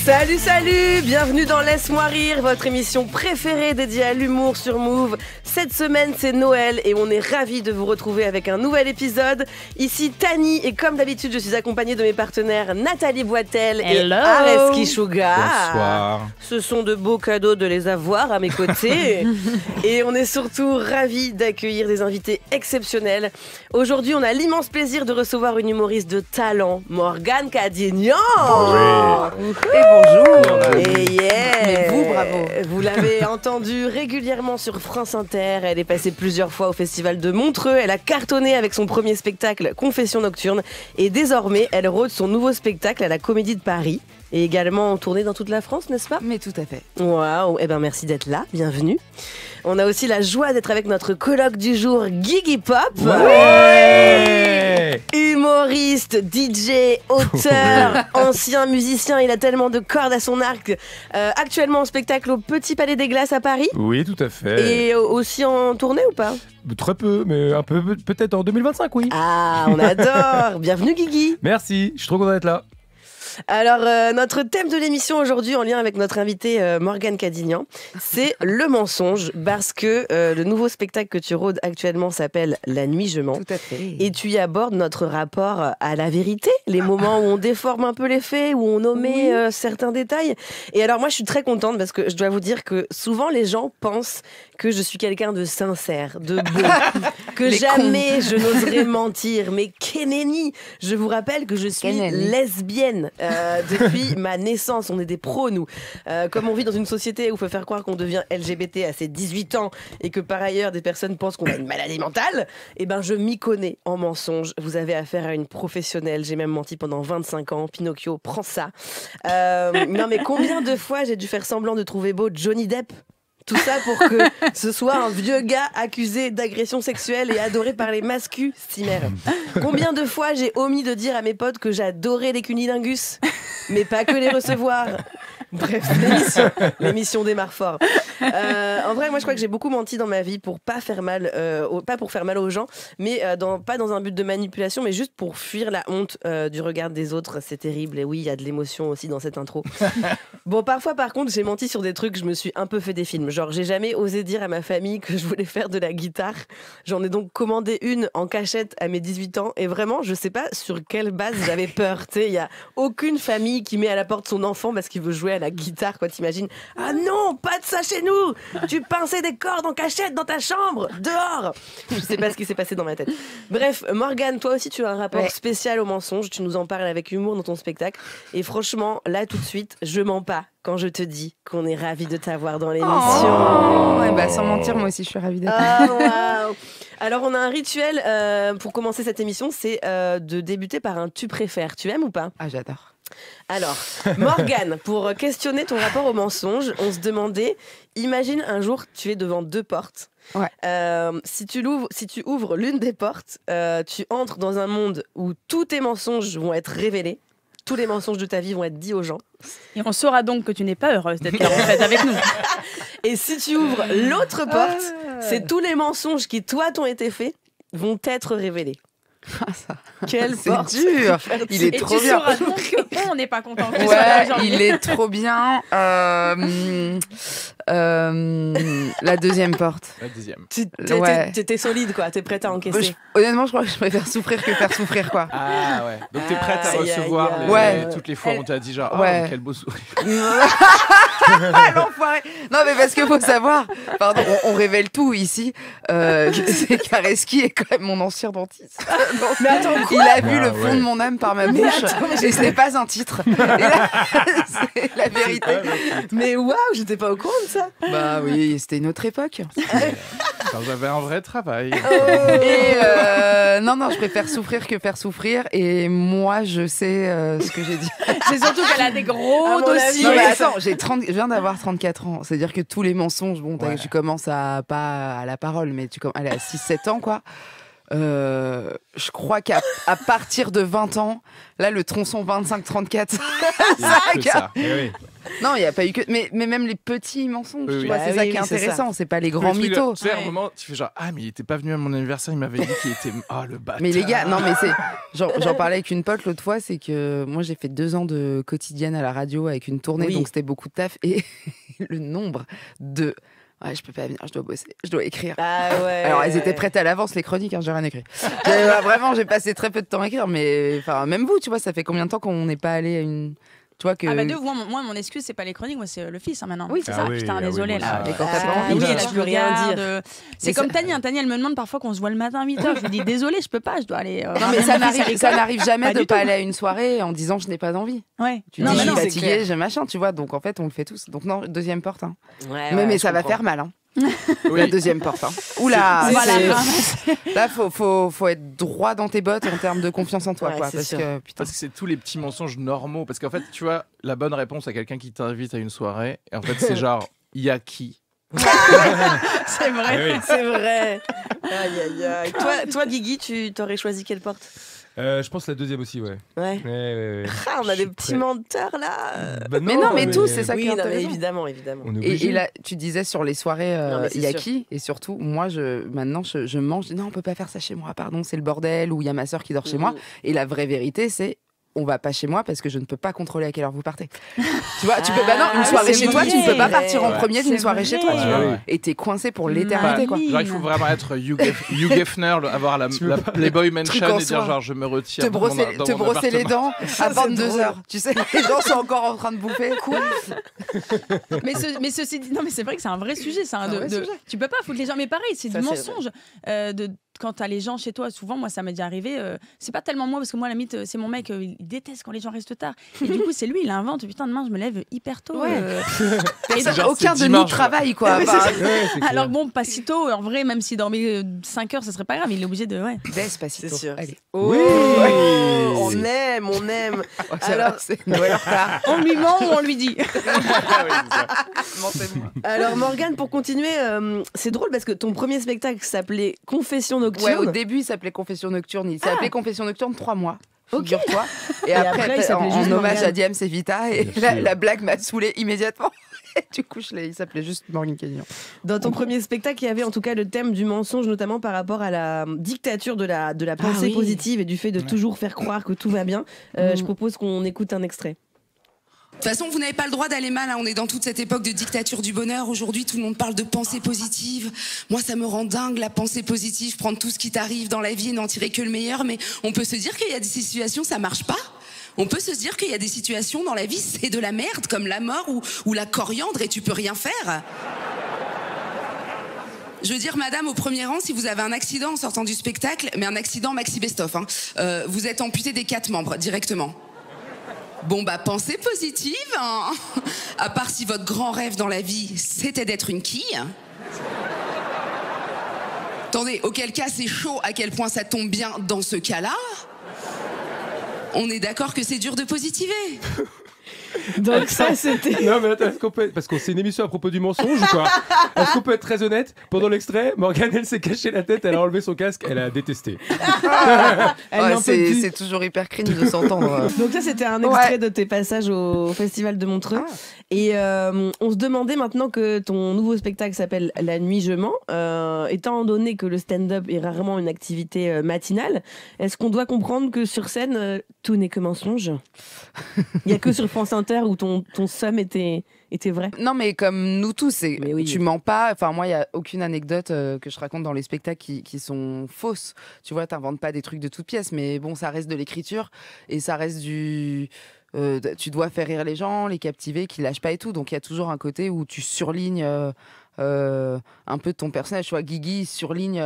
Salut, salut! Bienvenue dans Laisse-moi rire, votre émission préférée dédiée à l'humour sur Move. Cette semaine, c'est Noël et on est ravis de vous retrouver avec un nouvel épisode. Ici, Tani, et comme d'habitude, je suis accompagnée de mes partenaires Nathalie Boitel et Areski Sugar. Bonsoir. Ce sont de beaux cadeaux de les avoir à mes côtés. Et on est surtout ravis d'accueillir des invités exceptionnels. Aujourd'hui, on a l'immense plaisir de recevoir une humoriste de talent, Morgane Cadignan. Bonjour. Et bonjour. Et yeah. Mais vous, bravo. Vous l'avez entendu régulièrement sur France Inter. Elle est passée plusieurs fois au Festival de Montreux. Elle a cartonné avec son premier spectacle, Confession nocturne. Et désormais, elle rôde son nouveau spectacle à la Comédie de Paris. Et également en tournée dans toute la France, n'est-ce pas? Mais tout à fait. Waouh, eh ben merci d'être là, bienvenue. On a aussi la joie d'être avec notre coloc du jour, Guigui Pop. Ouais. Humoriste, DJ, auteur, ancien musicien, il a tellement de cordes à son arc. Actuellement en spectacle au Petit Palais des Glaces à Paris. Oui, tout à fait. Et aussi en tournée ou pas? Très peu, mais un peu, peut-être en 2025, oui. Ah, on adore. Bienvenue Guigui. Merci, je suis trop content d'être là. Alors, notre thème de l'émission aujourd'hui, en lien avec notre invité Morgane Cadignan, c'est le mensonge, parce que le nouveau spectacle que tu rôdes actuellement s'appelle La Nuit je mens. Tout à fait. Et tu y abordes notre rapport à la vérité, les moments où on déforme un peu les faits, où on omet certains détails. Et alors moi, je suis très contente parce que je dois vous dire que souvent les gens pensent que je suis quelqu'un de sincère, de beau, que jamais je n'oserais mentir. Mais Keneni, je vous rappelle que je suis lesbienne depuis ma naissance. On est des pros, nous. Comme on vit dans une société où il faut faire croire qu'on devient LGBT à ses 18 ans et que par ailleurs des personnes pensent qu'on a une maladie mentale, eh ben je m'y connais en mensonge. Vous avez affaire à une professionnelle. J'ai même menti pendant 25 ans. Pinocchio, prends ça. Non mais combien de fois j'ai dû faire semblant de trouver beau Johnny Depp? Tout ça pour que ce soit un vieux gars accusé d'agression sexuelle et adoré par les mascus, Stimer. Combien de fois j'ai omis de dire à mes potes que j'adorais les cunilingus, mais pas que les recevoir. Bref, l'émission démarre fort. En vrai, moi, je crois que j'ai beaucoup menti dans ma vie pour pas faire mal, pas pour faire mal aux gens, mais pas dans un but de manipulation, mais juste pour fuir la honte du regard des autres. C'est terrible. Et oui, il y a de l'émotion aussi dans cette intro. Bon, parfois, par contre, j'ai menti sur des trucs. Je me suis un peu fait des films. Genre, j'ai jamais osé dire à ma famille que je voulais faire de la guitare. J'en ai donc commandé une en cachette à mes 18 ans. Et vraiment, je sais pas sur quelle base j'avais peur. Tu sais, il y a aucune famille qui met à la porte son enfant parce qu'il veut jouer à la guitare, quoi, t'imagines? Ah non, pas de ça chez nous! Tu pinçais des cordes en cachette dans ta chambre, dehors! Je sais pas ce qui s'est passé dans ma tête. Bref, Morgane, toi aussi tu as un rapport spécial au mensonge, tu nous en parles avec humour dans ton spectacle. Et franchement, là tout de suite, je mens pas quand je te dis qu'on est ravis de t'avoir dans l'émission. Oh, ouais, bah, sans mentir, moi aussi je suis ravie d'être là. Oh, wow. Alors on a un rituel pour commencer cette émission, c'est de débuter par un tu préfères. Tu aimes ou pas? Ah, j'adore. Alors, Morgane, pour questionner ton rapport au mensonge, on se demandait, imagine un jour tu es devant deux portes. Ouais. Si tu ouvres l'une des portes, tu entres dans un monde où tous tes mensonges vont être révélés. Tous les mensonges de ta vie vont être dits aux gens. Et on saura donc que tu n'es pas heureuse d'être là en fait avec nous. Et si tu ouvres l'autre porte, c'est tous les mensonges qui, toi, t'ont été faits, vont être révélés. Ah, ça. Quelle C'est porte dur. Il est Et trop tu bien. sauras donc qu'on n'est pas content que tu sois là Ouais, aujourd'hui. il est trop bien. La deuxième porte. La deuxième. Ouais. T'es solide, quoi. T'es prête à encaisser. Honnêtement, je crois que je préfère souffrir que faire souffrir, quoi. Ah ouais. Donc t'es prête à Aïe, aïe, recevoir aïe. les- Ouais. toutes les fois où on t'a dit genre Ouais. oh, quel beau sourire. L'enfoiré. Non, mais parce qu'il faut savoir, pardon, on révèle tout ici. C'est Kareski est quand même mon ancien dentiste. Donc, Mais attends, il a vu Ah le fond ouais. de mon âme par ma bouche. Et ce n'est pas un titre. Et là, c'est la vérité. Mais waouh, j'étais pas au courant de ça. Bah oui, c'était une autre époque. Quand j'avais un vrai travail. Et non, je préfère souffrir que faire souffrir. Et moi, je sais ce que j'ai dit. C'est surtout qu'elle a des gros À mon avis, dossiers. Non, mais ouais. attends, je viens d'avoir 34 ans. C'est-à-dire que tous les mensonges, bon, Ouais. tu commences à pas à la parole, mais tu commences à 6-7 ans, quoi. Je crois qu'à partir de 20 ans, là, le tronçon 25-34, ça. non, il n'y a pas eu que... Mais même les petits mensonges, tu vois, Ah c'est ça oui, qui est oui, c'est intéressant. C'est pas les grands Oui, mythos. Tu sais, à un moment, tu fais genre, ah, mais il était pas venu à mon anniversaire, il m'avait dit qu'il était. Ah, le bâtard. Mais les gars, non, mais c'est. J'en parlais avec une pote l'autre fois, c'est que moi, j'ai fait 2 ans de quotidienne à la radio avec une tournée, donc c'était beaucoup de taf. Et le nombre de. Ouais, je peux pas venir, je dois bosser, je dois écrire. Ah ouais. Alors, elles étaient prêtes à l'avance, les chroniques, hein, j'ai rien écrit. Vraiment, j'ai passé très peu de temps à écrire, mais même vous, tu vois, ça fait combien de temps qu'on n'est pas allé à une. Tu vois que... Ah bah moi, mon excuse, c'est pas les chroniques, moi, c'est le fils maintenant. Oui, c'est ça. oui, Putain, ah oui, désolé, bon, là. ça- Et quand t'as pas Ah envie, oui, bah, là, je peux rien dire. C'est comme Tania. Tania, elle me demande parfois qu'on se voit le matin à 8h. Je lui dis, désolé, je peux pas, je dois aller. Non, mais ça n'arrive jamais Pas de du pas tout. aller à une soirée en disant je n'ai pas envie. Ouais. Tu Non, dis mais je non, suis c'est fatiguée, clair. j'ai machin, tu vois. Donc en fait, on le fait tous. Donc non, deuxième porte. Hein. Ouais, mais ouais, ça je va comprends. faire mal. Hein. Oui. La deuxième porte. Hein. Oula, Voilà. là, faut être droit dans tes bottes en termes de confiance en toi. Ouais, Quoi, c'est parce sûr. que, putain. Parce que c'est tous les petits mensonges normaux. Parce qu'en fait, tu vois, la bonne réponse à quelqu'un qui t'invite à une soirée, et en fait, c'est genre, il y a qui? C'est vrai. C'est vrai. Aïe, aïe, aïe. Toi, Guigui, tu t'aurais choisi quelle porte? Je pense la deuxième aussi, ouais. Ouais. Ah, on a Je des suis petits prêt. menteurs là. Bah Mais non, mais tout, c'est ça qui Oui, est non, mais intéressant. évidemment. On est Et obligé. là, tu disais sur les soirées, Non, mais c'est il y a sûr. qui? Et surtout, moi, maintenant, je mange. Non, on peut pas faire ça chez moi. Pardon, c'est le bordel. Ou il y a ma sœur qui dort chez moi. Et la vraie vérité, c'est on va pas chez moi parce que je ne peux pas contrôler à quelle heure vous partez. Tu vois, bah non, une Ah, soirée c'est chez toi, vrai. tu ne peux pas partir en Ouais. premier d'une C'est soirée chez toi. vrai. Tu vois. Ouais, ouais. Et t'es coincé pour l'éternité, quoi. Genre, il faut vraiment être Hugh Hefner, avoir la Playboy Mansion en et dire soi. genre, je me retire. Te brosser, dans te mon brosser les appartement. dents à 22h. Tu sais, les gens sont encore en train de bouffer. Quoi? Mais ceci dit, non, mais c'est vrai que c'est un vrai sujet. C'est un vrai sujet. Tu peux pas foutre les gens. Mais pareil, c'est Ça, du c'est mensonge. Quand t'as les gens chez toi, souvent, moi, ça m'est déjà arrivé. C'est pas tellement moi, parce que moi, la limite, c'est mon mec, il déteste quand les gens restent tard. Et du coup, c'est lui, il invente. Putain, demain, je me lève hyper tôt. Ouais. Et genre, aucun c'est de nous dimanche, travaille, quoi. Enfin, Ouais, c'est clair. Alors bon, pas si tôt. En vrai, même s'il dormait 5 heures, ça serait pas grave. Il est obligé de. Ouais. Despacito. C'est sûr. Allez. Oh, Oui. on aime. Oh, ça Alors- va, c'est Noël en retard. On lui ment ou on lui dit. Mentez-moi. Alors Morgane, pour continuer, c'est drôle parce que ton premier spectacle s'appelait Confession Ouais, nocturne. au début, il s'appelait Confession Nocturne. Il s'est appelé Confession Nocturne 3 mois. Ok. Figure-toi. Et après, il après, s'appelait en juste hommage Morgane. à Diams et Vita, et Bien sûr. la blague m'a saoulée immédiatement. Et du coup, il s'appelait juste Morgane Cadignan. Dans ton premier spectacle, il y avait en tout cas le thème du mensonge, notamment par rapport à la dictature de la pensée oui. positive et du fait de toujours faire croire que tout va bien. Je propose qu'on écoute un extrait. De toute façon, vous n'avez pas le droit d'aller mal. Hein. On est dans toute cette époque de dictature du bonheur. Aujourd'hui, tout le monde parle de pensée positive. Moi, ça me rend dingue, la pensée positive. Prendre tout ce qui t'arrive dans la vie et n'en tirer que le meilleur. Mais on peut se dire qu'il y a des situations, ça marche pas. On peut se dire qu'il y a des situations dans la vie, c'est de la merde, comme la mort ou la coriandre, et tu peux rien faire. Je veux dire, madame, au premier rang, si vous avez un accident en sortant du spectacle, mais un accident maxi best-of, hein, vous êtes amputé des 4 membres directement. Bon, bah, pensée positive, hein. À part si votre grand rêve dans la vie, c'était d'être une quille. Attendez, auquel cas c'est chaud à quel point ça tombe bien dans ce cas-là. On est d'accord que c'est dur de positiver. Donc ça, c'était... Non, mais attends, parce qu'on c'est une émission à propos du mensonge ou quoi? Est-ce qu'on peut être très honnête? Pendant l'extrait, Morgane, elle s'est cachée la tête, elle a enlevé son casque, elle a détesté. Elle Ouais, n'en peut plus. c'est toujours hyper cringe de s'entendre. Donc ça, c'était un extrait Ouais. de tes passages au Festival de Montreux. Ah. Et on se demandait maintenant que ton nouveau spectacle s'appelle La Nuit je mens, étant donné que le stand-up est rarement une activité matinale, est-ce qu'on doit comprendre que sur scène, tout n'est que mensonge? Il n'y a que sur France Inter où ton somme était vrai. Non, mais comme nous tous, Mais oui. tu mens pas. Enfin, moi, il n'y a aucune anecdote que je raconte dans les spectacles qui sont fausses. Tu vois, t'inventes pas des trucs de toutes pièces, mais bon, ça reste de l'écriture et ça reste du... tu dois faire rire les gens, les captiver, qu'ils lâchent pas et tout. Donc, il y a toujours un côté où tu surlignes un peu ton personnage. Tu vois, Guigui surligne...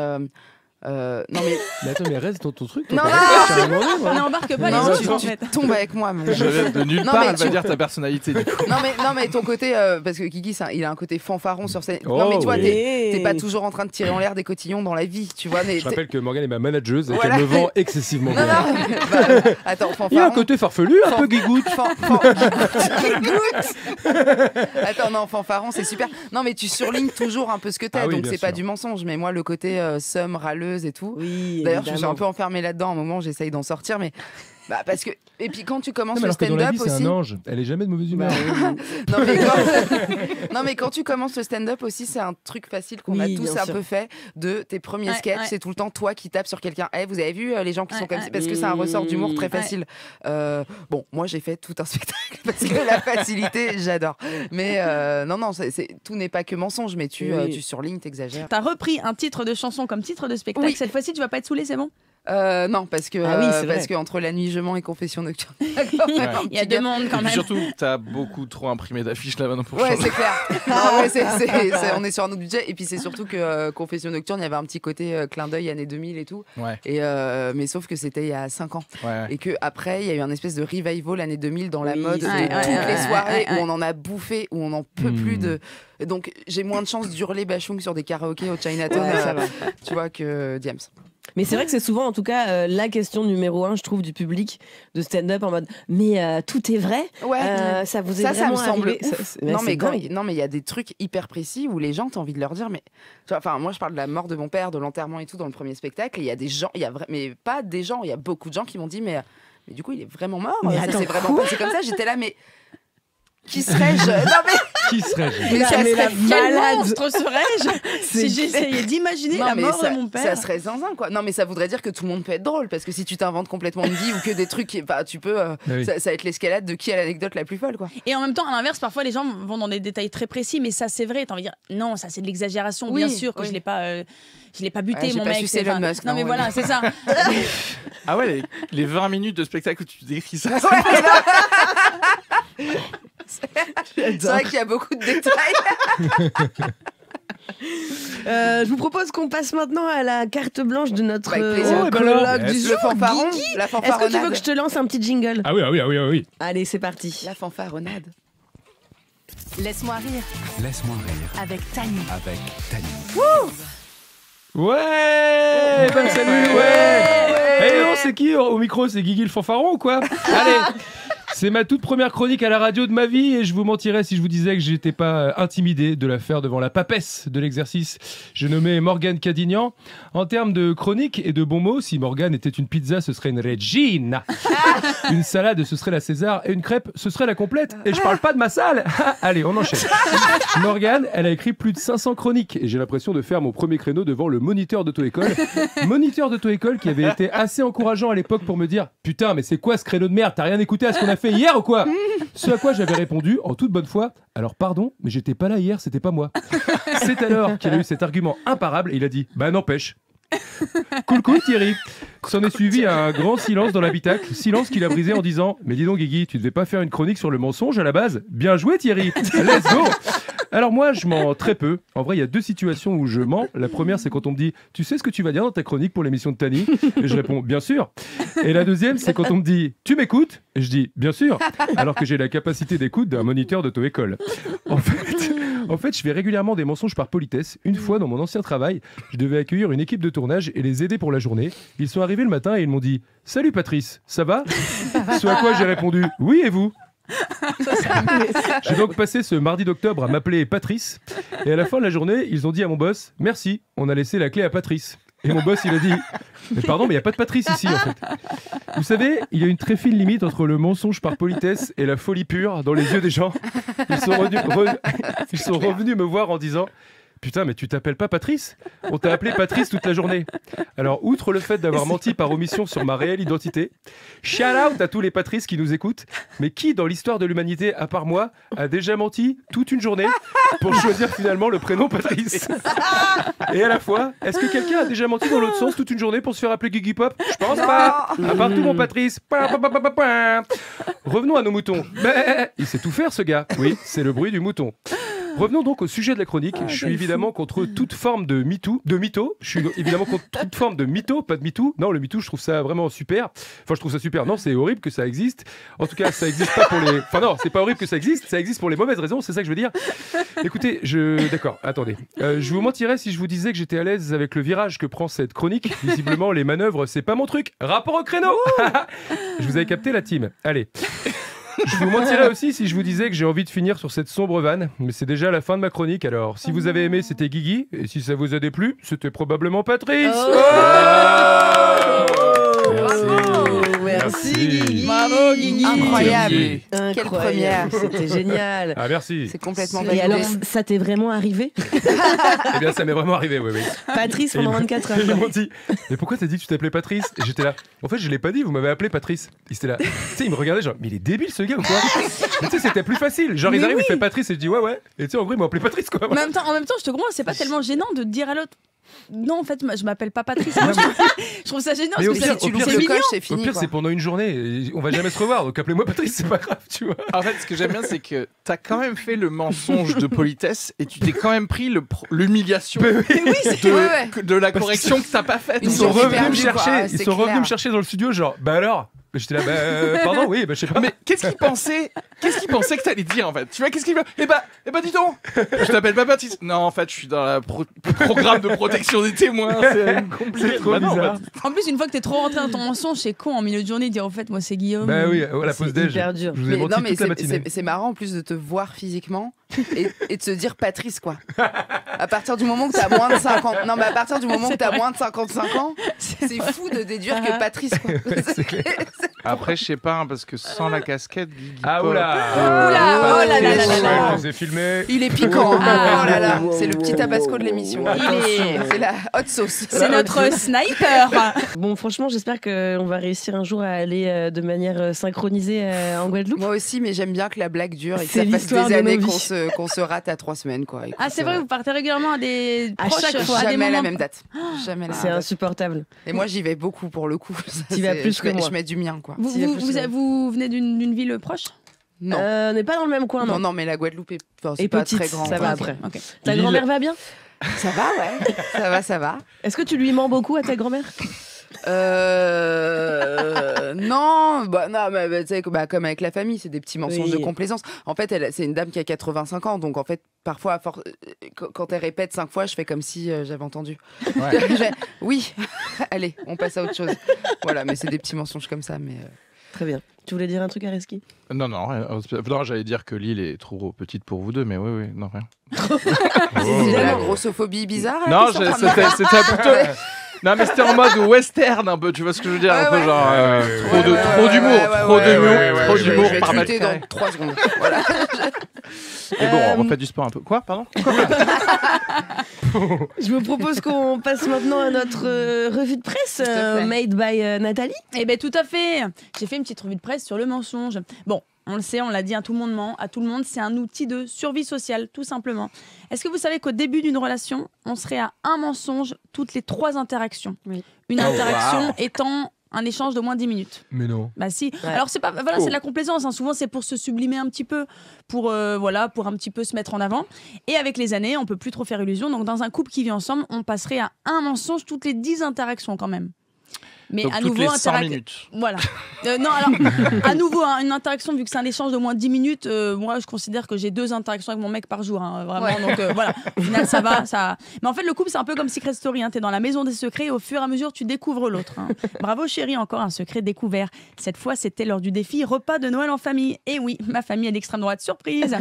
non, mais... Mais attends, mais reste dans ton truc. toi, Non, t'as non, raison, c'est un moment, moi. N'embarque pas Non, les autres, en tu fait. tombes avec moi. mon- De nulle Non, part, mais elle va tu- dire ta personnalité du coup. Non mais ton côté parce que Guigui il a un côté fanfaron sur scène. Oh, non mais tu vois oui. t'es pas toujours en train de tirer en l'air des cotillons dans la vie, tu vois. Mais Je rappelle que Morgane est ma manageuse et Voilà. qu'elle me vend excessivement non bien. non. Attends, fanfaron. Il y a un côté farfelu, un peu guigoutte. Attends non, fanfaron c'est super. Non mais tu surlignes toujours un peu ce que t'es, Ah oui, donc bien c'est pas sûr. du mensonge. Mais moi le côté somme, râleux, râleuse et tout. Oui, D'ailleurs, je suis évidemment. un peu enfermée là-dedans. À un moment, j'essaye d'en sortir, mais parce que. Et puis quand tu commences Non, mais le alors que dans la stand-up vie, c'est aussi. un ange. Elle est jamais de mauvaise humeur. Non, mais quand... non, mais quand tu commences le stand-up aussi, c'est un truc facile qu'on a Oui, tous bien un sûr. peu fait. De tes premiers Ouais, sketchs, ouais. c'est tout le temps toi qui tapes sur quelqu'un. Vous avez vu les gens qui sont comme ça, ouais. parce que c'est un ressort d'humour très facile. Bon, moi j'ai fait tout un spectacle parce que la facilité, j'adore. Mais non, tout n'est pas que mensonge, mais tu surlignes, t'exagères. T'as repris un titre de chanson comme titre de spectacle. Oui. Cette fois-ci, tu vas pas être saoulé, c'est bon? Non, parce que Ah oui, c'est vrai. parce que entre La Nuit je mens et Confession nocturne. Il y a deux mondes quand Et puis même. surtout, t'as beaucoup trop imprimé d'affiches là maintenant pour Ouais, changer. c'est clair. Non, ouais, on est sur un autre budget. Et puis c'est surtout que Confession nocturne, il y avait un petit côté clin d'œil années 2000 et tout. Ouais, Et mais sauf que c'était il y a 5 ans. ouais. Et que après, il y a eu un espèce de revival l'année 2000 dans la Oui, mode de c'est vrai. toutes les soirées ouais. où on en a bouffé, où on n'en peut plus de. Donc j'ai moins de chances d'hurler Bachung sur des karaokés au Chinatown, Ouais, ça va. tu vois, que Diams. Mais c'est vrai que c'est souvent, en tout cas, la question numéro 1, je trouve, du public de stand-up en mode mais tout est vrai Ouais. Ça vous est Ça vraiment me semble arrivé ouf. Non, mais Non, mais il y a des trucs hyper précis où les gens, t'as envie de leur dire, mais tu vois, enfin, moi je parle de la mort de mon père, de l'enterrement et tout dans le premier spectacle. Et il y a des gens, mais pas des gens, il y a beaucoup de gens qui m'ont dit, mais du coup, il est vraiment mort. Mais Ça attends, s'est vraiment quoi passé comme ça. J'étais là, mais qui serais-je? Non, mais Qui serais-je? mais ça mais la serait Quel malade. monstre serais-je si j'essayais d'imaginer Non, la mais mort ça, de mon père? ça serait zinzin, quoi. Non, mais ça voudrait dire que tout le monde peut être drôle, parce que si tu t'inventes complètement une vie ou que des trucs, tu peux, oui. ça va être l'escalade de qui a l'anecdote la plus folle, quoi. Et en même temps, à l'inverse, parfois les gens vont dans des détails très précis, mais ça c'est vrai. T'as envie de dire non, ça c'est de l'exagération. Oui, Bien sûr que oui. je l'ai pas buté, Ouais, j'ai mon pas mec. sucé Elon Musk, non, mais non, voilà, ouais. c'est ça. Ah ouais, les 20 minutes de spectacle où tu décris ça. C'est vrai qu'il y a beaucoup de détails. Je vous propose qu'on passe maintenant à la carte blanche de notre Avec plaisir. Oh, et ben alors, colloque du yes. Le jour. fanfaron, Guigui. la Est-ce que fanfaronnade. tu veux que je te lance un petit jingle Ah oui. Allez, c'est parti. La fanfaronnade. Laisse-moi rire Laisse-moi rire avec Tani. avec Tani. Ouais, bah, salut, ouais. Eh non, c'est qui au micro? C'est Guigui le fanfaron ou quoi? Allez, c'est ma toute première chronique à la radio de ma vie et je vous mentirais si je vous disais que j'étais pas intimidé de la faire devant la papesse de l'exercice. J'ai nommé Morgane Cadignan. En termes de chronique et de bons mots, si Morgane était une pizza, ce serait une Regina. Une salade, ce serait la César et une crêpe, ce serait la complète. Et je parle pas de ma salle. Allez, on enchaîne. Morgane, elle a écrit plus de 500 chroniques et j'ai l'impression de faire mon premier créneau devant le moniteur d'auto-école. Moniteur d'auto-école qui avait été assez encourageant à l'époque pour me dire « Putain, mais c'est quoi ce créneau de merde? T'as rien écouté à ce qu'on a fait hier ou quoi ?» Ce à quoi j'avais répondu en toute bonne foi « Alors pardon, mais j'étais pas là hier, c'était pas moi. » C'est alors qu'il a eu cet argument imparable et il a dit « Bah n'empêche. » Cool Thierry. S'en est suivi un grand silence dans l'habitacle, silence qu'il a brisé en disant « Mais dis donc Guigui, tu devais pas faire une chronique sur le mensonge à la base? Bien joué Thierry, let's go !» Alors moi, je mens très peu. En vrai, il y a deux situations où je mens. La première, c'est quand on me dit « Tu sais ce que tu vas dire dans ta chronique pour l'émission de Tani ?» Et je réponds « Bien sûr !» Et la deuxième, c'est quand on me dit « Tu m'écoutes ?» Et je dis « Bien sûr !» Alors que j'ai la capacité d'écoute d'un moniteur d'auto-école. En fait, je fais régulièrement des mensonges par politesse. Une fois, dans mon ancien travail, je devais accueillir une équipe de tournage et les aider pour la journée. Ils sont arrivés le matin et ils m'ont dit « Salut Patrice, ça va ?» Ce à quoi j'ai répondu « Oui, et vous ?» J'ai donc passé ce mardi d'octobre à m'appeler Patrice. Et à la fin de la journée, ils ont dit à mon boss « Merci, on a laissé la clé à Patrice. » Et mon boss, il a dit « Mais pardon, mais il n'y a pas de Patrice ici, en fait. » Vous savez, il y a une très fine limite entre le mensonge par politesse et la folie pure dans les yeux des gens. Ils sont revenus me voir en disant « Putain, mais tu t'appelles pas Patrice? On t'a appelé Patrice toute la journée. » Alors, outre le fait d'avoir menti par omission sur ma réelle identité, shout out à tous les Patrice qui nous écoutent, mais qui, dans l'histoire de l'humanité, à part moi, a déjà menti toute une journée pour choisir finalement le prénom Patrice? Et à la fois, est-ce que quelqu'un a déjà menti dans l'autre sens toute une journée pour se faire appeler Guigui Pop? Je pense pas. À part tout mon Patrice. Revenons à nos moutons. Il sait tout faire, ce gars. Oui, c'est le bruit du mouton. Revenons donc au sujet de la chronique. Je suis évidemment contre toute forme de mytho. Je suis évidemment contre toute forme de mytho, pas de MeToo. Non, le MeToo, je trouve ça vraiment super. Enfin, je trouve ça super. Non, c'est horrible que ça existe. En tout cas, ça existe pas pour les... Enfin non, c'est pas horrible que ça existe pour les mauvaises raisons, c'est ça que je veux dire. Écoutez, D'accord, attendez. Je vous mentirais si je vous disais que j'étais à l'aise avec le virage que prend cette chronique. Visiblement, les manœuvres, c'est pas mon truc. Rapport au créneau. Je vous avais capté la team. Allez. Je vous mentirais aussi si je vous disais que j'ai envie de finir sur cette sombre vanne, mais c'est déjà la fin de ma chronique. Alors, si vous avez aimé, c'était Guigui, et si ça vous a déplu, c'était probablement Patrice. Merci Guigui. Bravo, Guigui. Incroyable. Incroyable. Quelle première. C'était génial. Ah, merci. C'est complètement Et validé. alors, ça t'est vraiment arrivé? Eh bien, ça m'est vraiment arrivé, oui. Patrice pendant 24 heures. Ils m'ont dit, mais pourquoi t'as dit que tu t'appelais Patrice? Et j'étais là, en fait, je l'ai pas dit, vous m'avez appelé Patrice. Ils étaient là, tu sais, ils me regardaient genre, mais il est débile ce gars ou quoi? Mais tu sais, c'était plus facile. Genre, ils arrivent, ils font Patrice et je dis, ouais. Et tu sais, en vrai, ils m'ont appelé Patrice, quoi. En même temps, je te comprends, c'est pas tellement gênant de dire à l'autre. Non, en fait, je m'appelle pas Patrice. Je trouve ça gênant Mais parce que au pire, Tu loues c'est le mignon. coche, c'est fini. Au pire, quoi. c'est pendant une journée. Et on va jamais se revoir. Donc appelez-moi Patrice, c'est pas grave, tu vois. En fait, ce que j'aime bien, c'est que t'as quand même fait le mensonge de politesse et tu t'es quand même pris l'humiliation de la correction que t'as pas faite. Une Ils sont survie revenus me perdue, chercher. quoi, Ils c'est sont revenus clair. me chercher dans le studio, genre, bah alors. J'étais là, pardon, oui, je sais pas. Mais qu'est-ce qu'il pensait que t'allais dire en fait? Tu vois, qu'est-ce qu'il Eh bah dis donc, je t'appelle pas Baptiste. Non, en fait, je suis dans le programme de protection des témoins. C'est trop bizarre. En plus, une fois que t'es trop rentré dans ton mensonge, c'est con en milieu de journée de dire en fait, moi c'est Guillaume. Bah oui, la pause C'est déj. hyper dur. Je vous ai menti non, mais toute la matinée. c'est marrant en plus de te voir physiquement et de se dire Patrice, quoi. À partir du moment où t'as moins de 50... Non, mais à partir du moment où t'as moins de 55 ans, c'est fou de déduire que Patrice, quoi. Après, je sais pas, hein, parce que sans la casquette, Guigui Ah Pop, Oula, oh là là là là là. Je vous ai filmé. Il est piquant. Oh là là, wow, c'est le wow, petit wow, tabasco wow, de l'émission. wow. C'est la hot sauce. C'est notre sniper. Bon, franchement, j'espère qu'on va réussir un jour à aller de manière synchronisée en Guadeloupe. Moi aussi, mais j'aime bien que la blague dure et que C'est ça fasse l'histoire des de années nos qu'on vies. qu'on se rate à 3 semaines, quoi. Écoute, Ah, c'est vrai, vous partez régulièrement à des À proches, chaque fois. à des jamais à la moments. même date. Jamais la C'est même date. insupportable. Et moi, j'y vais beaucoup pour le coup. Ça, T'y vas c'est- plus je que mets- moi. Je mets du mien, quoi. Vous, S'il y a vous, plus vous, de- vous venez d'une ville proche? Non. On n'est pas dans le même coin, non. Non, mais la Guadeloupe est, enfin, c'est Et pas petite, très grand. ça va quoi. après. Ok. Ta Lille. grand-mère va bien? Ça va, ouais. Ça va. Est-ce que tu lui mens beaucoup à ta grand-mère? Non, mais tu sais, comme avec la famille, c'est des petits mensonges Oui. de complaisance. En fait, c'est une dame qui a 85 ans, donc en fait, parfois, quand elle répète 5 fois, je fais comme si j'avais entendu. Ouais. Je fais, oui, allez, on passe à autre chose. Voilà, mais c'est des petits mensonges comme ça. Mais Très bien. Tu voulais dire un truc à Reski? Non, j'allais dire que l'île est trop petite pour vous deux, mais oui, non, rien. c'est de la grossophobie bizarre. là, Non, qui sont en train de c'était plutôt. Non, mais c'était en mode western un peu, tu vois ce que je veux dire? Un peu genre. Trop d'humour par Je vais mètre tweeter carré. dans 3 secondes. Voilà. Et bon, on refait du sport un peu. Quoi, pardon? Je vous propose qu'on passe maintenant à notre revue de presse S'il te plaît. made by Nathalie. Eh bien, tout à fait. J'ai fait une petite revue de presse sur le mensonge. Bon, on le sait, on l'a dit, à tout le monde ment. À tout le monde, c'est un outil de survie sociale, tout simplement. Est-ce que vous savez qu'au début d'une relation, on serait à un mensonge toutes les 3 interactions? Oui. Une interaction wow. étant un échange de moins 10 minutes. Mais non. Bah si. Ouais. Alors c'est pas, voilà, c'est de la complaisance. Hein. Souvent c'est pour se sublimer un petit peu, pour pour un petit peu se mettre en avant. Et avec les années, on peut plus trop faire illusion. Donc dans un couple qui vit ensemble, on passerait à un mensonge toutes les 10 interactions quand même. Mais Donc à toutes nouveau, les 100 minutes. Voilà. Non, alors, à nouveau, hein, une interaction, vu que c'est un échange de moins de 10 minutes, moi, je considère que j'ai 2 interactions avec mon mec par jour, hein, vraiment. Ouais. Donc, voilà. Au final, ça va. Ça... Mais en fait, le couple, c'est un peu comme Secret Story. Hein. T'es dans la maison des secrets et au fur et à mesure, tu découvres l'autre. Hein. Bravo, chérie, encore un secret découvert. Cette fois, c'était lors du défi repas de Noël en famille. Et oui, ma famille est d'extrême droite. Surprise.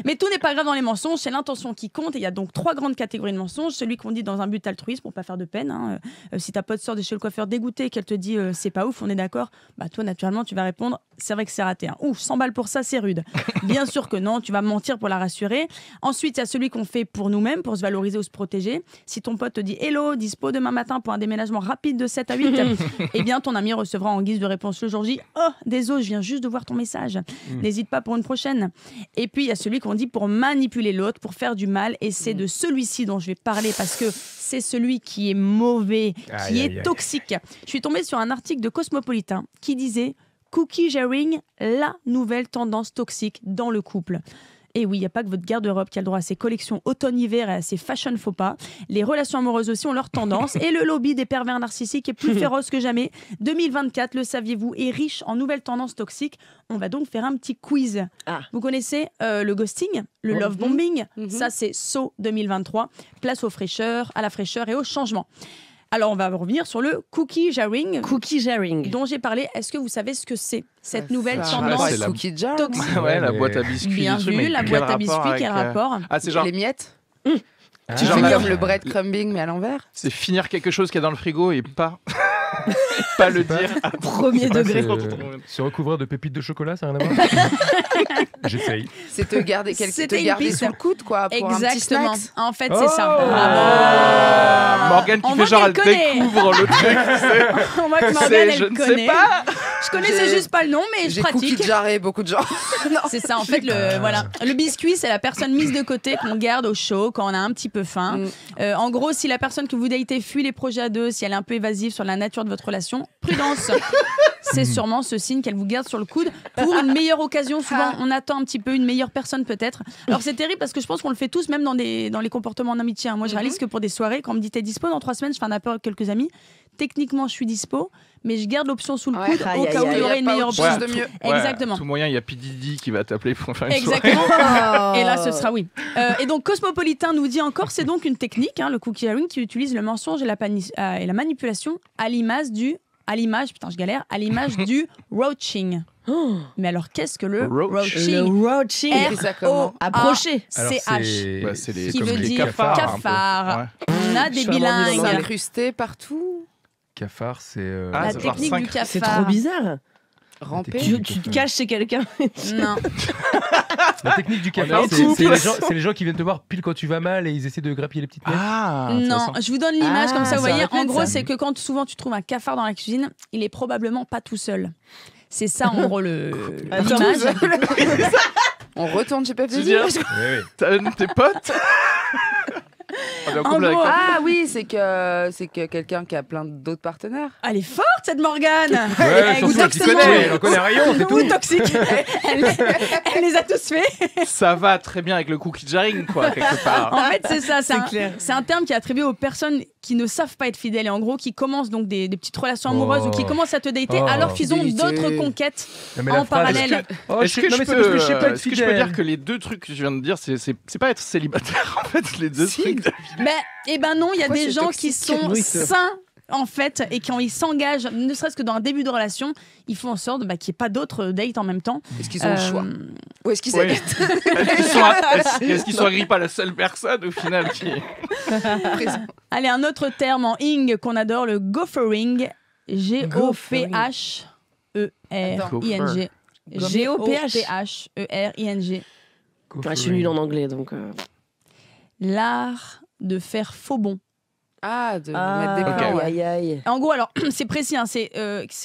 Mais tout n'est pas grave dans les mensonges. C'est l'intention qui compte. Et il y a donc 3 grandes catégories de mensonges. Celui qu'on dit dans un but altruiste pour pas faire de peine. Hein. Si ta pote sort de chez le coiffeur dégoûtée, qu'elle te dit c'est pas ouf, on est d'accord, bah toi naturellement tu vas répondre c'est vrai que c'est raté. Hein. Ouf, 100 balles pour ça, c'est rude. Bien sûr que non, tu vas mentir pour la rassurer. Ensuite, il y a celui qu'on fait pour nous-mêmes, pour se valoriser ou se protéger. Si ton pote te dit hello, dispo demain matin pour un déménagement rapide de 7 à 8, eh bien ton ami recevra en guise de réponse le jour J oh, désolé, je viens juste de voir ton message. N'hésite pas pour une prochaine. Et puis il y a celui qu'on dit pour manipuler l'autre, pour faire du mal. Et c'est de celui-ci dont je vais parler parce que c'est celui qui est mauvais, qui est toxique. Je suis tombée sur un article de Cosmopolitan qui disait cookie sharing, la nouvelle tendance toxique dans le couple. Et oui, il n'y a pas que votre garde-robe qui a le droit à ses collections automne-hiver et à ses fashion faux pas. Les relations amoureuses aussi ont leur tendance. Et le lobby des pervers narcissiques est plus féroce que jamais. 2024, le saviez-vous, est riche en nouvelles tendances toxiques. On va donc faire un petit quiz. Ah. Vous connaissez le ghosting, le love bombing. Ça, c'est So 2023. Place aux fraîcheurs, à la fraîcheur et au changement. Alors, on va revenir sur le cookie jarring. Cookie jarring. Dont j'ai parlé. Est-ce que vous savez ce que c'est, cette nouvelle Ça tendance c'est la- cookie jar. toxique? Ouais, la mais- boîte à biscuits. Bien le truc, vu, mais la quel boîte à rapport biscuits, avec, quel rapport? Ah, c'est genre, Les miettes. Ah. C'est genre C'est la- comme le breadcrumbing, mais à l'envers. c'est finir quelque chose qu'il y a dans le frigo et pas, pas le dire. Premier degré. Se recouvrir de pépites de chocolat, ça n'a rien à voir. J'essaye. C'est te garder, C'était une garder piste. sous le coude, quoi. Pour un petit Exactement. snack. En fait, c'est ça. Oh Bravo. Morgane qui On fait voit genre elle qu'elle connaît. découvre le truc. On voit que Morgane, C'est- elle je ne sais connaît. pas. Je connaissais J'ai- juste pas le nom, mais je J'ai cookie pratique. jarré beaucoup de gens. Non. C'est ça, en fait, voilà. Le biscuit, c'est la personne mise de côté qu'on garde au chaud quand on a un petit peu faim. En gros, si la personne que vous datez fuit les projets à deux, si elle est un peu évasive sur la nature de votre relation, prudence. C'est sûrement ce signe qu'elle vous garde sur le coude pour une meilleure occasion. Souvent, on attend un petit peu une meilleure personne peut-être. Alors c'est terrible parce que je pense qu'on le fait tous, même dans les comportements en amitié. Hein. Moi, je réalise que pour des soirées, quand on me dit t'es dispo dans 3 semaines, je fais un appel avec quelques amis. Techniquement, je suis dispo, mais je garde l'option sous le Ouais. coude au cas où il y aurait une meilleure option. Chose de mieux. Exactement. Tout moyen, il y a P. Diddy qui va t'appeler pour faire une soirée. Exactement. Et là, ce sera oui. Et donc, Cosmopolitain nous dit encore, c'est donc une technique, hein, le cookie jarring, qui utilise le mensonge et la manipulation à l'image du roaching. Mais alors, qu'est-ce que le Roach. roaching? Le roaching. Écris ça comment? Approcher. Alors, CH. Ouais, c'est les, Qui comme veut les dire cafards. un peu. cafard. Ouais. On a des Je suis vraiment nulle en bilingues. Incrusté partout. Cafard, c'est. Ah, La c'est genre technique du 5. cafard. C'est trop bizarre. Ramper. Tu te caches chez quelqu'un. Non. La technique du On est cafard, en c'est couple. c'est les gens qui viennent te voir pile quand tu vas mal et ils essaient de grappiller les petites miettes. Ah, Non, intéressant. je vous donne l'image Ah, comme ça, vous ça voyez. aurait pu En être gros, ça. c'est que quand souvent tu trouves un cafard dans la cuisine, il est probablement pas tout seul. C'est ça, en gros, Attends. l'image. On retourne chez Pep Tu Diddy. dis, Oui, oui. t'as un de tes potes On est en couple En avec gros, toi. Ah oui, c'est que quelqu'un qui a plein d'autres partenaires. Elle est forte, cette Morgane. Ouais, Elle surtout goûte elle s'y toxiquement. connaît, elle en connaît un rayon, c'est Oui, tout. toxique. Elle les a tous fait. Ça va très bien avec le cookie jarring, quoi, quelque part. En fait, c'est ça. C'est clair. C'est un terme qui est attribué aux personnes qui ne savent pas être fidèles et en gros qui commencent donc des petites relations amoureuses Oh. ou qui commencent à te dater Oh. alors qu'ils ont Fidélité. d'autres conquêtes Non, mais la en phrase- parallèle. Oh, Est-ce que, non, je mais c'est parce que je sais pas être est-ce que je peux fidèle. dire que les deux trucs que je viens de dire, c'est pas être célibataire, en fait, les deux Si. trucs. Eh ben non, il y a Pourquoi des c'est gens qui toxique? sont Oui, c'est- sains en fait et quand ils s'engagent, ne serait-ce que dans un début de relation, ils font en sorte qu'il n'y ait pas d'autres dates en même temps. Est-ce qu'ils ont le choix Ou est-ce qu'ils Ouais. habitent Est-ce qu'ils sont agris pas la seule personne, au final, qui... présents? Allez, un autre terme en ing qu'on adore, le gophering. G-O-P-H-E-R-I-N-G. G-O-P-H-E-R-I-N-G. Je suis nulle en anglais, donc. L'art de faire faux bond. Ah, de mettre des Ok. plans. ouais. aïe, aïe. En gros, alors, c'est précis, hein, c'est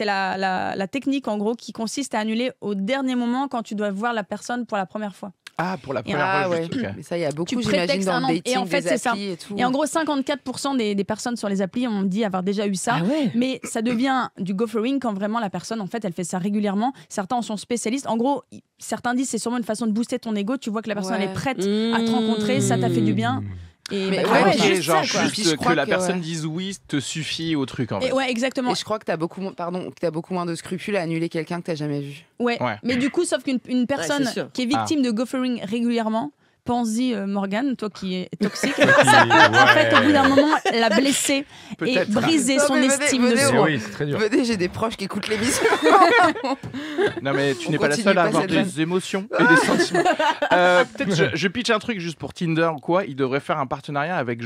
la technique en gros qui consiste à annuler au dernier moment quand tu dois voir la personne pour la première fois. Ah, pour la première Ah fois, ouais. juste, ok. Mais ça, il y a beaucoup, Tu j'imagine, prétextes dans un le an. dating, Et en fait, des c'est ça. applis et tout. Et en gros, 54% des personnes sur les applis ont dit avoir déjà eu ça. Ah ouais. Mais ça devient du gophering quand vraiment la personne, en fait, elle fait ça régulièrement. Certains en sont spécialistes. En gros, certains disent c'est sûrement une façon de booster ton ego. Tu vois que la personne Ouais. elle est prête à te rencontrer, ça t'a fait du bien. Et Mais bah, ouais, Ah, mais ok, juste genre ça, quoi. juste Puis je que crois la que, personne ouais. dise oui te suffit au truc, en fait. Et ouais, exactement. Et je crois que t'as beaucoup, beaucoup moins de scrupules à annuler quelqu'un que t'as jamais vu. Ouais. Ouais. Mais du coup, sauf qu'une personne c'est sûr. qui est victime de gophering régulièrement, pense-y, Morgane, toi qui es toxique, Oui, ça peut en fait au ouais. bout d'un moment la blesser et Peut-être. briser Non, son mais estime venez, de venez, Eh soi. oui, c'est très dur. Venez, j'ai des proches qui écoutent l'émission. Non, mais tu On n'es pas la continue seule à pas avoir cette des vanne. émotions et des sentiments. Peut-être je pitch un truc juste pour Tinder ou quoi. Il devrait faire un partenariat avec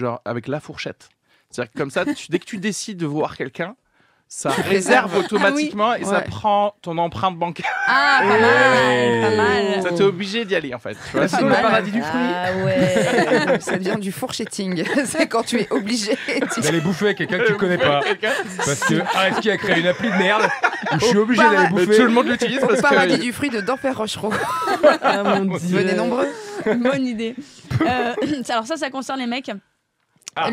La Fourchette. C'est-à-dire que comme ça, dès que tu décides de voir quelqu'un, ça réserve automatiquement et ça Ouais. prend ton empreinte bancaire. Ah, pas mal, pas mal. Ça t'es obligé d'y aller en fait. Tu vois, C'est le mal. paradis du fruit. Ah ouais. Ça devient du fourchetting. C'est quand tu es obligé. D'aller bouffer avec quelqu'un que tu connais pas. Parce que Arefki a créé une appli de merde où je suis obligé d'aller Mais bouffer. tout le monde l'utilise Au parce paradis que du fruit de d'Enfer Rochereau. Ah mon dieu. Venez nombreux. Bonne idée. Alors ça concerne les mecs. Ah.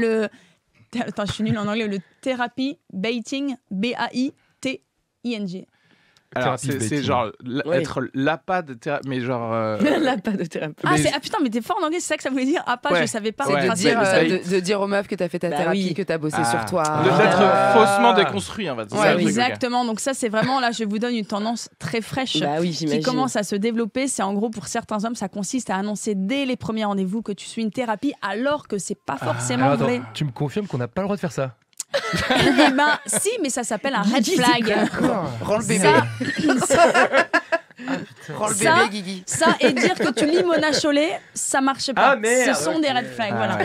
Attends, je suis nulle en anglais. Le therapy baiting, B-A-I-T-I-N-G. alors Thérapie c'est baiting. genre Ouais. être l'appât de thérapie, mais genre Là, pas de thérapie. Ah, Mais- putain, mais t'es fort en anglais, c'est ça que ça voulait dire. Ah, pas, Ouais. je savais pas. C'est Ouais, de, c'est dire, le de dire aux meufs que t'as fait ta Bah thérapie, oui. que t'as bossé Ah. sur toi. d'être Ah. faussement déconstruit en fait. C'est Ouais, ça, le truc, ok. Exactement. Donc ça, c'est vraiment là, je vous donne une tendance très fraîche. Bah oui, Qui j'imagine. commence à se développer, c'est en gros pour certains hommes, ça consiste à annoncer dès les premiers rendez-vous que tu suis une thérapie alors que c'est pas forcément Alors, vrai. attends, tu me confirmes qu'on n'a pas le droit de faire ça? Eh ben, si, mais ça s'appelle un red flag. Rends le bébé. Rends le bébé, Guigui. Ça, et dire que tu lis Mona Chollet, ça marche pas. Ah, merde, Ce sont des red flags, voilà.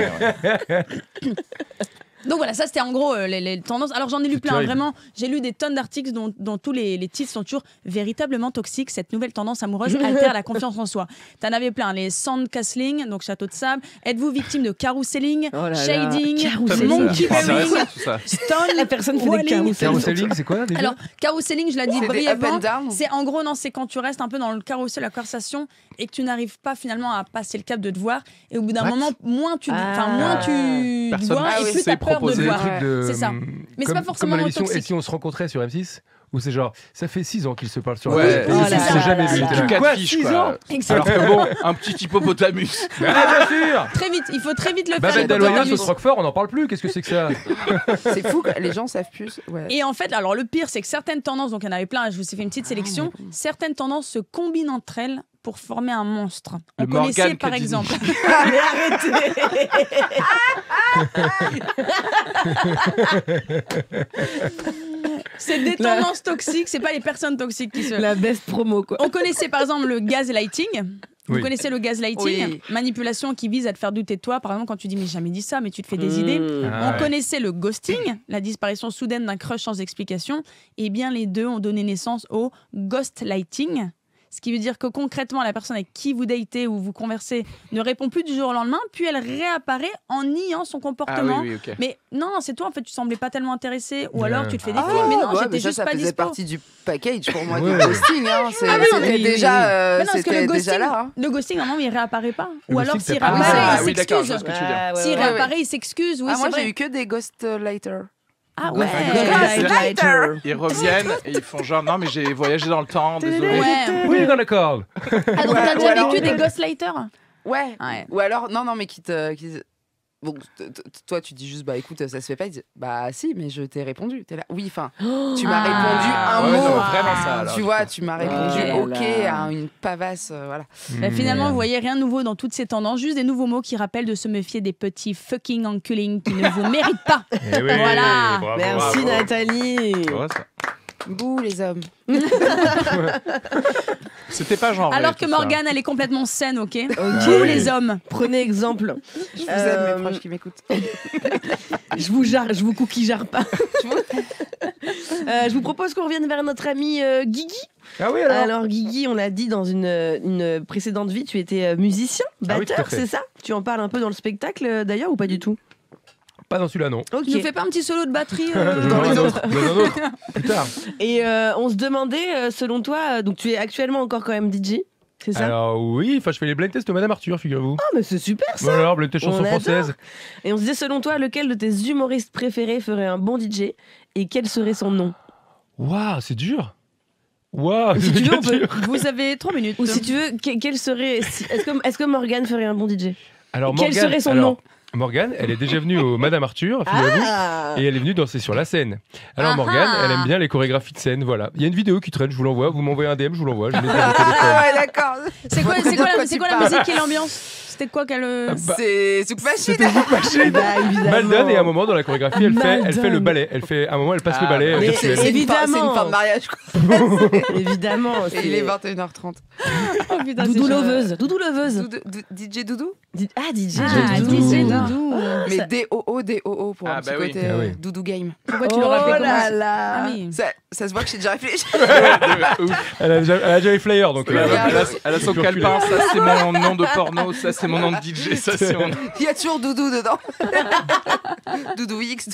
Donc voilà, ça c'était en gros les tendances. Alors j'en ai lu C'est plein, terrible. vraiment. J'ai lu des tonnes d'articles dont tous les titres sont toujours véritablement toxiques. Cette nouvelle tendance amoureuse altère la confiance en soi. T'en avais plein, les sandcastling, donc château de sable. Êtes-vous victime de carooselling, Oh là là. shading, Carooselling. monkey C'est bearing, intéressant, tout ça. stone La personne fait des walling. carousels. Carouselling, c'est quoi déjà? Alors, carouselling, je l'ai dit C'est des up brièvement. and down. C'est en gros, non, c'est quand tu restes un peu dans le carrousel, la conversation, et que tu n'arrives pas finalement à passer le cap de te voir. Et au bout d'un What? moment, moins tu Ah. te Personne vois, et ne plus sait t'as peur de proposer te C'est le voir. truc de. C'est ça. Mais c'est pas forcément comme dans l'émission. toxique. Et si on se rencontrait sur M6 où c'est genre, ça fait 6 ans qu'ils se parlent sur Ouais. M6. Oh Et là c'est là jamais là vu. là. T'es Du là, quoi, catfish, 6 quoi. ans Exactement. Alors que bon, un petit hippopotamus. Ah, bien sûr. Très vite, il faut très vite le faire. Babette le Dalloya, hippopotamus. sauce Roquefort, on n'en parle plus. Qu'est-ce que c'est que ça? C'est fou, les gens savent plus. Ouais. Et en fait, alors le pire, c'est que certaines tendances, donc il y en avait plein, je vous ai fait une petite sélection, certaines tendances se combinent entre elles pour former un monstre. On Le connaissait Morgan par Cadini. exemple. Mais arrêtez. C'est des tendances toxiques, c'est pas les personnes toxiques qui se. La best promo, quoi. On connaissait par exemple le gaslighting. Vous Oui. connaissez le gaslighting, Oui. manipulation qui vise à te faire douter de toi. Par exemple, quand tu dis mais j'ai jamais dit ça, mais tu te fais des idées. Ah, On ouais. connaissait le ghosting, la disparition soudaine d'un crush sans explication. Et bien les deux ont donné naissance au ghostlighting. Ce qui veut dire que concrètement, la personne avec qui vous datez ou vous conversez ne répond plus du jour au lendemain, puis elle réapparaît en niant son Ah comportement. oui, ok. Mais non, c'est toi en fait, tu semblais pas tellement intéressé. Ou Ouais. alors tu te fais des Ah, films, mais non, ouais, j'étais mais juste ça pas faisait dispo. partie du package pour moi Ouais. du ghosting. Hein. Ah oui, C'était oui, déjà, Mais non, parce que le c'était ghosting, déjà là. Hein. le ghosting, normalement, il réapparaît pas. Le Ou alors ghosting, s'il t'as pas réapparaît, dit. Ah il oui, d'accord, je s'excuse. vois ce que tu veux dire. S'il ouais. réapparaît, il s'excuse. Oui, Ah, c'est moi, vrai. j'ai eu que des ghostlighters. Ah ouais. Gaslighter. Ils reviennent et ils font genre non mais j'ai voyagé dans le temps, désolé. Ouais. Oui, dans la corde. Ah, donc t'as Ou déjà alors- vécu des ghostlighters? Ouais. Ouais. Ou alors, non, mais qui bon, toi, tu dis juste, bah écoute, ça se fait pas. Ils disent, bah si, mais je t'ai répondu. T'es là. Oui, enfin, tu m'as répondu un ouais, mot. non, vraiment ça, alors, tu du vois, coup. tu m'as répondu Oh OK là là. à une pavasse. Voilà. Bah, finalement, vous voyez rien de nouveau dans toutes ces tendances, juste des nouveaux mots qui rappellent de se méfier des petits fucking enculings qui ne vous méritent pas. Eh oui, Voilà. bravo, Merci bravo. Nathalie. Ouais, ça. Bouh, les hommes. C'était pas genre. Alors que Morgane, elle est complètement saine, ok Ok. Tous les hommes. Prenez exemple. Je vous aime, mes proches qui m'écoutent. Je vous cookie jarre pas. Je vous propose qu'on revienne vers notre ami Guigui. Ah oui, alors. Alors Guigui, on l'a dit dans une précédente vie, tu étais musicien, Ah oui, tout à batteur, fait. c'est ça? Tu en parles un peu dans le spectacle d'ailleurs ou pas du tout? Pas dans celui-là, non. Ok. Tu nous fais pas un petit solo de batterie Dans les autres. Dans un autre. Plus tard. Et on se demandait, selon toi, donc tu es actuellement encore quand même DJ, c'est ça? Alors oui, enfin je fais les blind tests de Madame Arthur, figurez-vous. Ah mais c'est super ça. Voilà, alors, blind test On chanson adore. française. Et on se disait, selon toi, lequel de tes humoristes préférés ferait un bon DJ et quel serait son nom? Waouh, c'est dur. Waouh, Si c'est tu veux, on peut- dur. Vous avez 3 minutes. Ou si tu veux, quel serait... Est-ce que Morgane ferait un bon DJ? Alors, Quel serait son nom? Morgane, elle est déjà venue au Madame Arthur, figurez-vous. Ah Et elle est venue danser sur la scène. Alors Ah Morgane, ah. elle aime bien les chorégraphies de scène, voilà. Il y a une vidéo qui traîne, je vous l'envoie, vous m'envoyez un DM, je vous l'envoie, je l'ai dans mon téléphone. Ah ouais, d'accord. C'est quoi, Je vois très bien de quoi c'est tu quoi la parles. musique et l'ambiance? C'était quoi qu'elle. Bah, C'est Souk Machine. C'était Zouk Machine. Bah, évidemment. Malden, et à un moment dans la chorégraphie, elle fait le Malden. ballet. À un moment, elle passe le ballet bah, mais virtuel. c'est- C'est Évidemment. une fin de mariage. Quoi. Évidemment. Et il est 21h30. Oh, putain, Doudou c'est chaud. loveuse. Doudou loveuse. DJ Doudou. Ah, DJ. Ah, Doudou. DJ Doudou. Mais ça- D-O-O pour Ah, un petit bah oui. côté Ah oui. Doudou Game. Pourquoi tu l'aurais appelé Oh comment là là. Ah oui. Ça se voit que j'ai déjà réfléchi. Elle a déjà les flyers, donc Elle a Regarde. son calepin, ça c'est mon nom de porno, ça c'est mon nom de DJ, ça c'est mon nom. Il y a toujours Doudou dedans. Doudou X.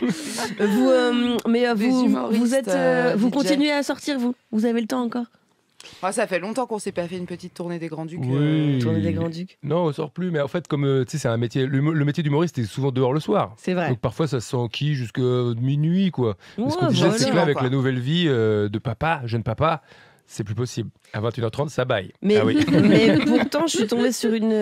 Des Vous humoristes, êtes, vous DJ. continuez à sortir, vous? Vous avez le temps encore? Ah, ça fait longtemps qu'on s'est pas fait une petite tournée des Grands-Ducs. Oui. Tournée des Grands-Ducs. Non, on sort plus, mais en fait, comme tu sais, c'est un métier. Le métier d'humoriste est souvent dehors le soir. C'est vrai. Donc parfois, ça se s'enquille jusqu'à minuit, quoi. Mais ce qu'on Ouais, disait, voilà. c'est que là, avec quoi. la nouvelle vie de papa, jeune papa, c'est plus possible. À 21h30, ça baille. Mais, Ah oui. mais pourtant, je suis tombée sur une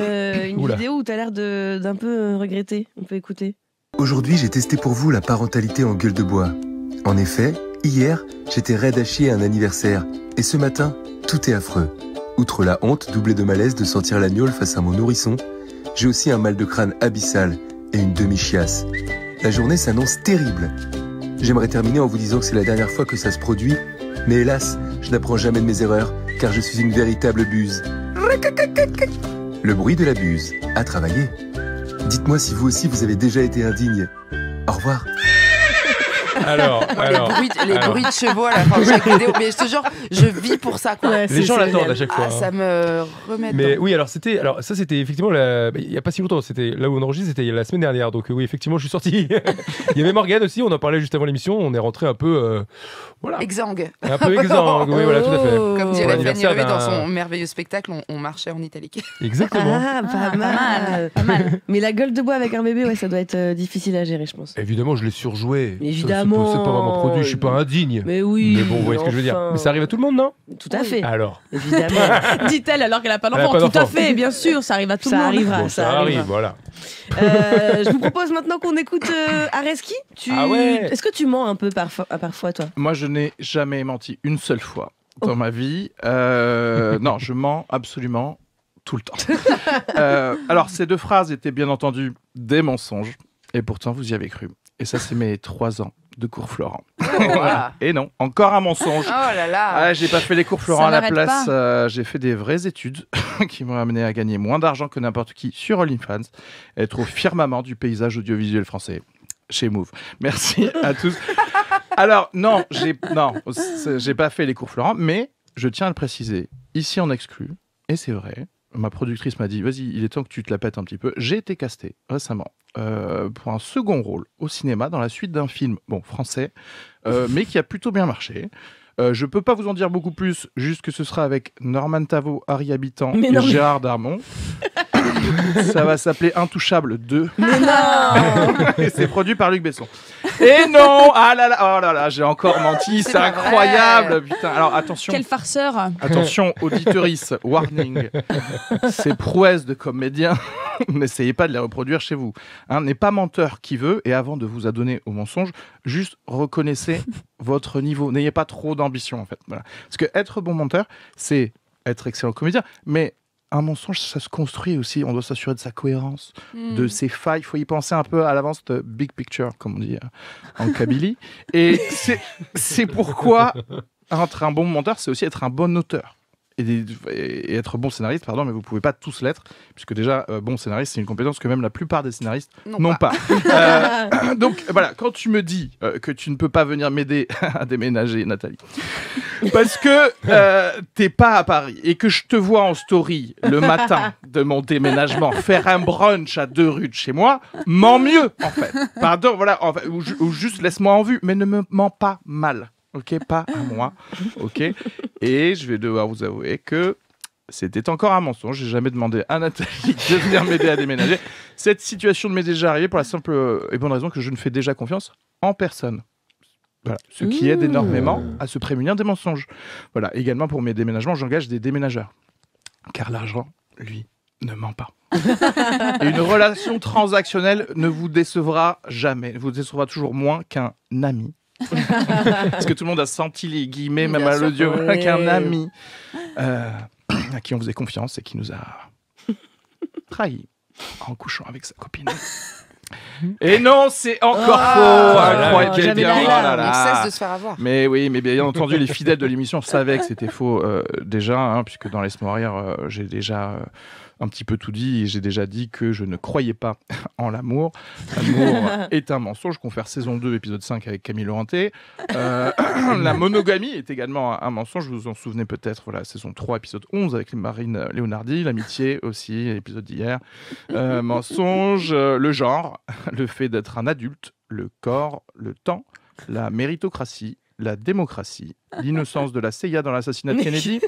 Oula. vidéo où tu as l'air d'un peu regretter. On peut écouter. Aujourd'hui, j'ai testé pour vous la parentalité en gueule de bois. En effet, hier, j'étais raide à chier à un anniversaire. Et ce matin, tout est affreux. Outre la honte doublée de malaise de sentir la gnôle face à mon nourrisson, j'ai aussi un mal de crâne abyssal et une demi-chiasse. La journée s'annonce terrible. J'aimerais terminer en vous disant que c'est la dernière fois que ça se produit, mais hélas, je n'apprends jamais de mes erreurs, car je suis une véritable buse. Le bruit de la buse, à travailler. Dites-moi si vous aussi vous avez déjà été indigne. Au revoir. Alors, Les bruits de chevaux à la fin de chaque vidéo. Mais je te jure, je vis pour ça, quoi. Ouais, les gens l'attendent à chaque fois. Ah, ça me remet Mais dedans. oui, alors ça c'était effectivement il y a pas si longtemps, c'était là où on enregistre, c'était la semaine dernière. Donc oui, effectivement, je suis sorti. Il y avait Morgane aussi, on en parlait juste avant l'émission, on est rentré un peu voilà, Exsangue. un peu exsangue. Oui, voilà, tout à fait. Comme Pour dirait l'anniversaire Fanny Levé dans d'un- son merveilleux spectacle, on marchait en italique. Exactement. Ah, pas mal. Pas mal. Mais la gueule de bois avec un bébé, ouais, ça doit être difficile à gérer, je pense. Évidemment, je l'ai surjoué. Ça, Évidemment. C'est pas vraiment produit, je suis pas indigne. Mais oui. Mais bon, vous voyez ce que je veux dire. enfin. Mais ça arrive à tout le monde, non? Tout à fait. Alors. Évidemment. Dit-elle alors qu'elle n'a pas Elle a d'enfant. pas Tout à d'enfant. fait, bien sûr, ça arrive à tout le Ça monde. arrivera. Bon, ça arrive, voilà. Je vous propose maintenant qu'on écoute Areski. Ah ouais. Est-ce que tu mens un peu parfois, toi? Moi, je n'ai jamais menti une seule fois dans ma vie. Non, je mens absolument tout le temps. Alors, ces deux phrases étaient bien entendu des mensonges. Et pourtant, vous y avez cru. Et ça, c'est mes 3 ans de cours Florent. Voilà. Et non, encore un mensonge. Oh là là. Ah, j'ai pas fait les cours Florent Ça à la n'arrête place. pas. J'ai fait des vraies études qui m'ont amené à gagner moins d'argent que n'importe qui sur OnlyFans, être au firmament du paysage audiovisuel français chez Move. Merci à tous. Alors non, j'ai pas fait les cours Florent, mais je tiens à le préciser ici en exclu. Et c'est vrai. Ma productrice m'a dit, vas-y, il est temps que tu te la pètes un petit peu. J'ai été casté récemment pour un second rôle au cinéma dans la suite d'un film, français, mais qui a plutôt bien marché. Je peux pas vous en dire beaucoup plus, juste que ce sera avec Norman Tavo, Harry Habitant Mais et non, mais- Gérard Darmon. Ça va s'appeler Intouchable 2. Mais non. Et c'est produit par Luc Besson. Et non, ah là là, oh là là, j'ai encore menti, c'est pas incroyable, putain. Alors attention. Quel farceur. Attention, auditeurice, warning. Ces prouesses de comédien, n'essayez pas de les reproduire chez vous. N'est pas menteur qui veut, et avant de vous adonner au mensonge, juste reconnaissez votre niveau. N'ayez pas trop d'ambition, en fait. Voilà. Parce que être bon menteur, c'est être excellent comédien, mais un mensonge, ça se construit aussi. On doit s'assurer de sa cohérence, de ses failles. Il faut y penser un peu à l'avance de big picture, comme on dit en Kabylie. Et c'est pourquoi être un bon menteur, c'est aussi être un bon auteur. Et être bon scénariste, pardon, mais vous pouvez pas tous l'être, puisque déjà, bon scénariste, c'est une compétence que même la plupart des scénaristes n'ont pas. Donc voilà, quand tu me dis que tu ne peux pas venir m'aider à déménager, Nathalie, parce que t'es pas à Paris et que je te vois en story le matin de mon déménagement faire un brunch à 2 rues de chez moi, mens mieux en fait. Pardon, voilà, en fait, ou juste laisse-moi en vue, mais ne me mens pas mal. Ok, pas à moi. Ok. Et je vais devoir vous avouer que c'était encore un mensonge. J'ai jamais demandé à Nathalie de venir m'aider à déménager. Cette situation ne m'est déjà arrivée pour la simple et bonne raison que je ne fais déjà confiance en personne. Voilà. Ce qui aide énormément à se prémunir des mensonges. Voilà. Également pour mes déménagements, j'engage des déménageurs. Car l'argent, lui, ne ment pas. Et une relation transactionnelle ne vous décevra jamais. Vous décevra toujours moins qu'un ami. Parce que tout le monde a senti les guillemets, même à l'audio, qu'un ami à qui on faisait confiance et qui nous a trahis en couchant avec sa copine. Et non, c'est encore faux. Incroyable. j'avais Bien, la oh larme. là là. On cesse de se faire avoir. Mais oui, mais bien entendu, les fidèles de l'émission savaient que c'était faux déjà, puisque dans Laisse-moi rire, j'ai déjà un petit peu tout dit et j'ai déjà dit que je ne croyais pas en l'amour. L'amour est un mensonge. Confère saison 2, épisode 5 avec Camille Laurenté. La monogamie est également un mensonge. Vous vous en souvenez peut-être, voilà, saison 3, épisode 11 avec Marine Léonardi. L'amitié aussi, l'épisode d'hier. Mensonge, le genre, le fait d'être un adulte, le corps, le temps, la méritocratie, la démocratie, l'innocence de la CIA dans l'assassinat de Kennedy,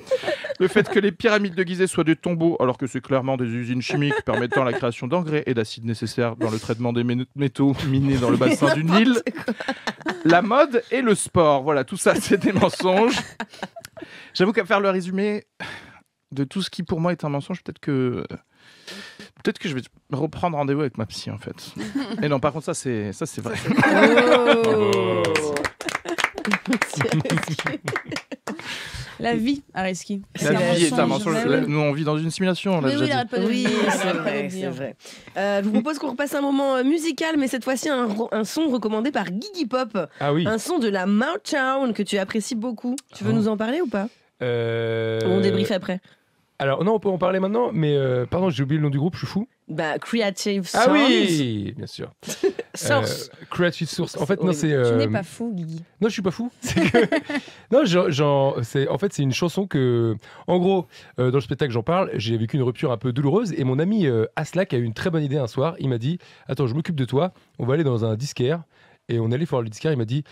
le fait que les pyramides de Gizeh soient des tombeaux alors que c'est clairement des usines chimiques permettant la création d'engrais et d'acides nécessaires dans le traitement des métaux minés dans le bassin du Nil, la mode et le sport. Voilà, tout ça, c'est des mensonges. J'avoue qu'à faire le résumé de tout ce qui pour moi est un mensonge, peut-être que je vais reprendre rendez-vous avec ma psy en fait. Et non, par contre, ça c'est vrai. La vie, Areski. La vie est un mensonge. Nous, on vit dans une simulation, on l'a Oui, déjà il dit. arrête pas de Oui, le dire, c'est il arrête pas de vrai, le c'est dire. vrai. Je vous propose qu'on repasse un moment musical, mais cette fois-ci un son recommandé par Gigi Pop. Ah oui. Un son de la Motown que tu apprécies beaucoup. Tu veux nous en parler ou pas On débriefe après. Alors non, on peut en parler maintenant, mais pardon, j'ai oublié le nom du groupe, je suis fou. Bah, Creative Source. Ah oui, bien sûr. Source. Creative Source. En fait, C'est non, c'est. Tu n'es pas fou, Guigui. Non, je suis pas fou. C'est que... non, en fait, c'est une chanson que, en gros, dans le spectacle, j'en parle. J'ai vécu une rupture un peu douloureuse et mon ami Aslak a eu une très bonne idée un soir. Il m'a dit, attends, je m'occupe de toi. On va aller dans un disquaire et on allait voir le disquaire. Il m'a dit,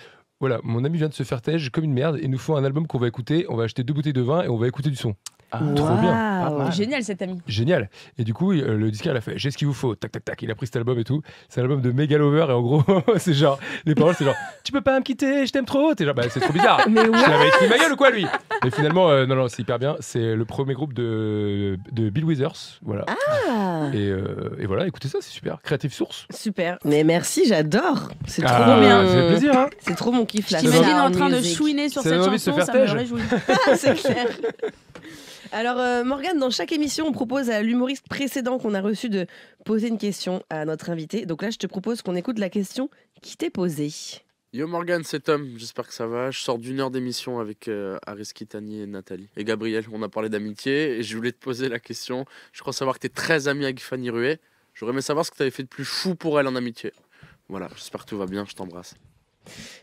voilà, mon ami vient de se faire têche comme une merde. Il nous faut un album qu'on va écouter. On va acheter 2 bouteilles de vin et on va écouter du son. Trop bien. Wow. Génial, cet ami. Génial. Et du coup, le disquaire, il a fait j'ai ce qu'il vous faut. Tac, tac, tac. Il a pris cet album et tout. C'est un album de Megalover. Et en gros, c'est genre, les paroles, c'est genre tu peux pas me quitter, je t'aime trop. T'es genre, bah, c'est trop bizarre. Mais ouais. Je l'avais écrit ma gueule ou quoi, lui. Mais finalement, non, c'est hyper bien. C'est le premier groupe de Bill Withers. Voilà. Ah, Et voilà, écoutez ça, c'est super. Creative Source. super. Mais merci, j'adore. C'est trop Ah, bien. Ça fait plaisir, hein. C'est trop mon kiff là. T'imagines Sound en train de music. chouiner sur Ça cette donne envie de se chanson, faire ça me têche. réjouit. C'est clair. Alors, Morgane, dans chaque émission, on propose à l'humoriste précédent qu'on a reçu de poser une question à notre invité. Donc là, je te propose qu'on écoute la question qui t'est posée. Yo Morgane, c'est Tom, j'espère que ça va. Je sors d'1 heure d'émission avec Areski, Tani et Nathalie. Et Gabriel, on a parlé d'amitié et je voulais te poser la question. Je crois savoir que t'es très ami avec Fanny Ruet. J'aurais aimé savoir ce que t'avais fait de plus fou pour elle en amitié. Voilà, j'espère que tout va bien, je t'embrasse.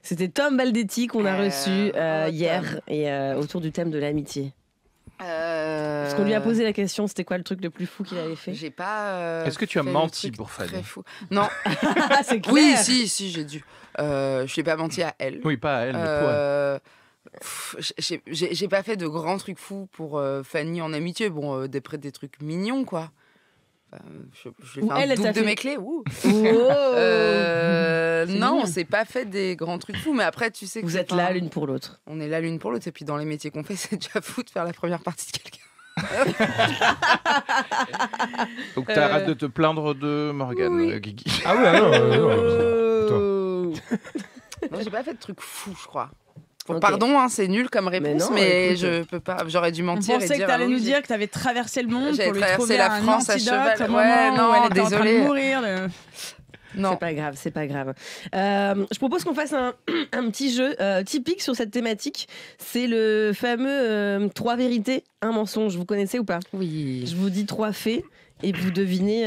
C'était Tom Baldetti qu'on a reçu hier Tom. et autour du thème de l'amitié. Parce qu'on lui a posé la question, c'était quoi le truc le plus fou qu'il avait fait? J'ai pas. Est-ce que tu as fait le menti truc pour Fanny? très fou. Non. C'est clair. Oui, si, j'ai dû. Je n'ai pas menti à elle. Oui, pas à elle, mais toi. J'ai pas fait de grands trucs fous pour Fanny en amitié. Bon, des trucs mignons, quoi. Je Ou vais faire elle, un elle double t'a de fait- mes clés. Ouh. Oh. Non, mignon. on s'est pas fait des grands trucs fous, mais après, tu sais que Vous c'est êtes pas- là l'une pour l'autre. On est là l'une pour l'autre, et puis dans les métiers qu'on fait, c'est déjà fou de faire la première partie de quelqu'un. Donc t'arrêtes de te plaindre de Morgane, Guigui. Ah ouais, ah non, Oh. Non, j'ai pas fait de trucs fous, je crois. Bon, Ok. Pardon, hein, c'est nul comme réponse, non, mais écoute. je peux pas. J'aurais dû On mentir et pensait dire. que t'allais ah nous oui, dire que t'avais traversé le monde J'avais pour lui traversé trouver la un France à antidote cheval. au moment Ouais, non, où elle était en train de désolée. mourir. Non. C'est pas grave, c'est pas grave. Je propose qu'on fasse un petit jeu typique sur cette thématique. C'est le fameux 3 vérités, 1 mensonge. Vous connaissez ou pas? Oui. Je vous dis 3 faits et vous devinez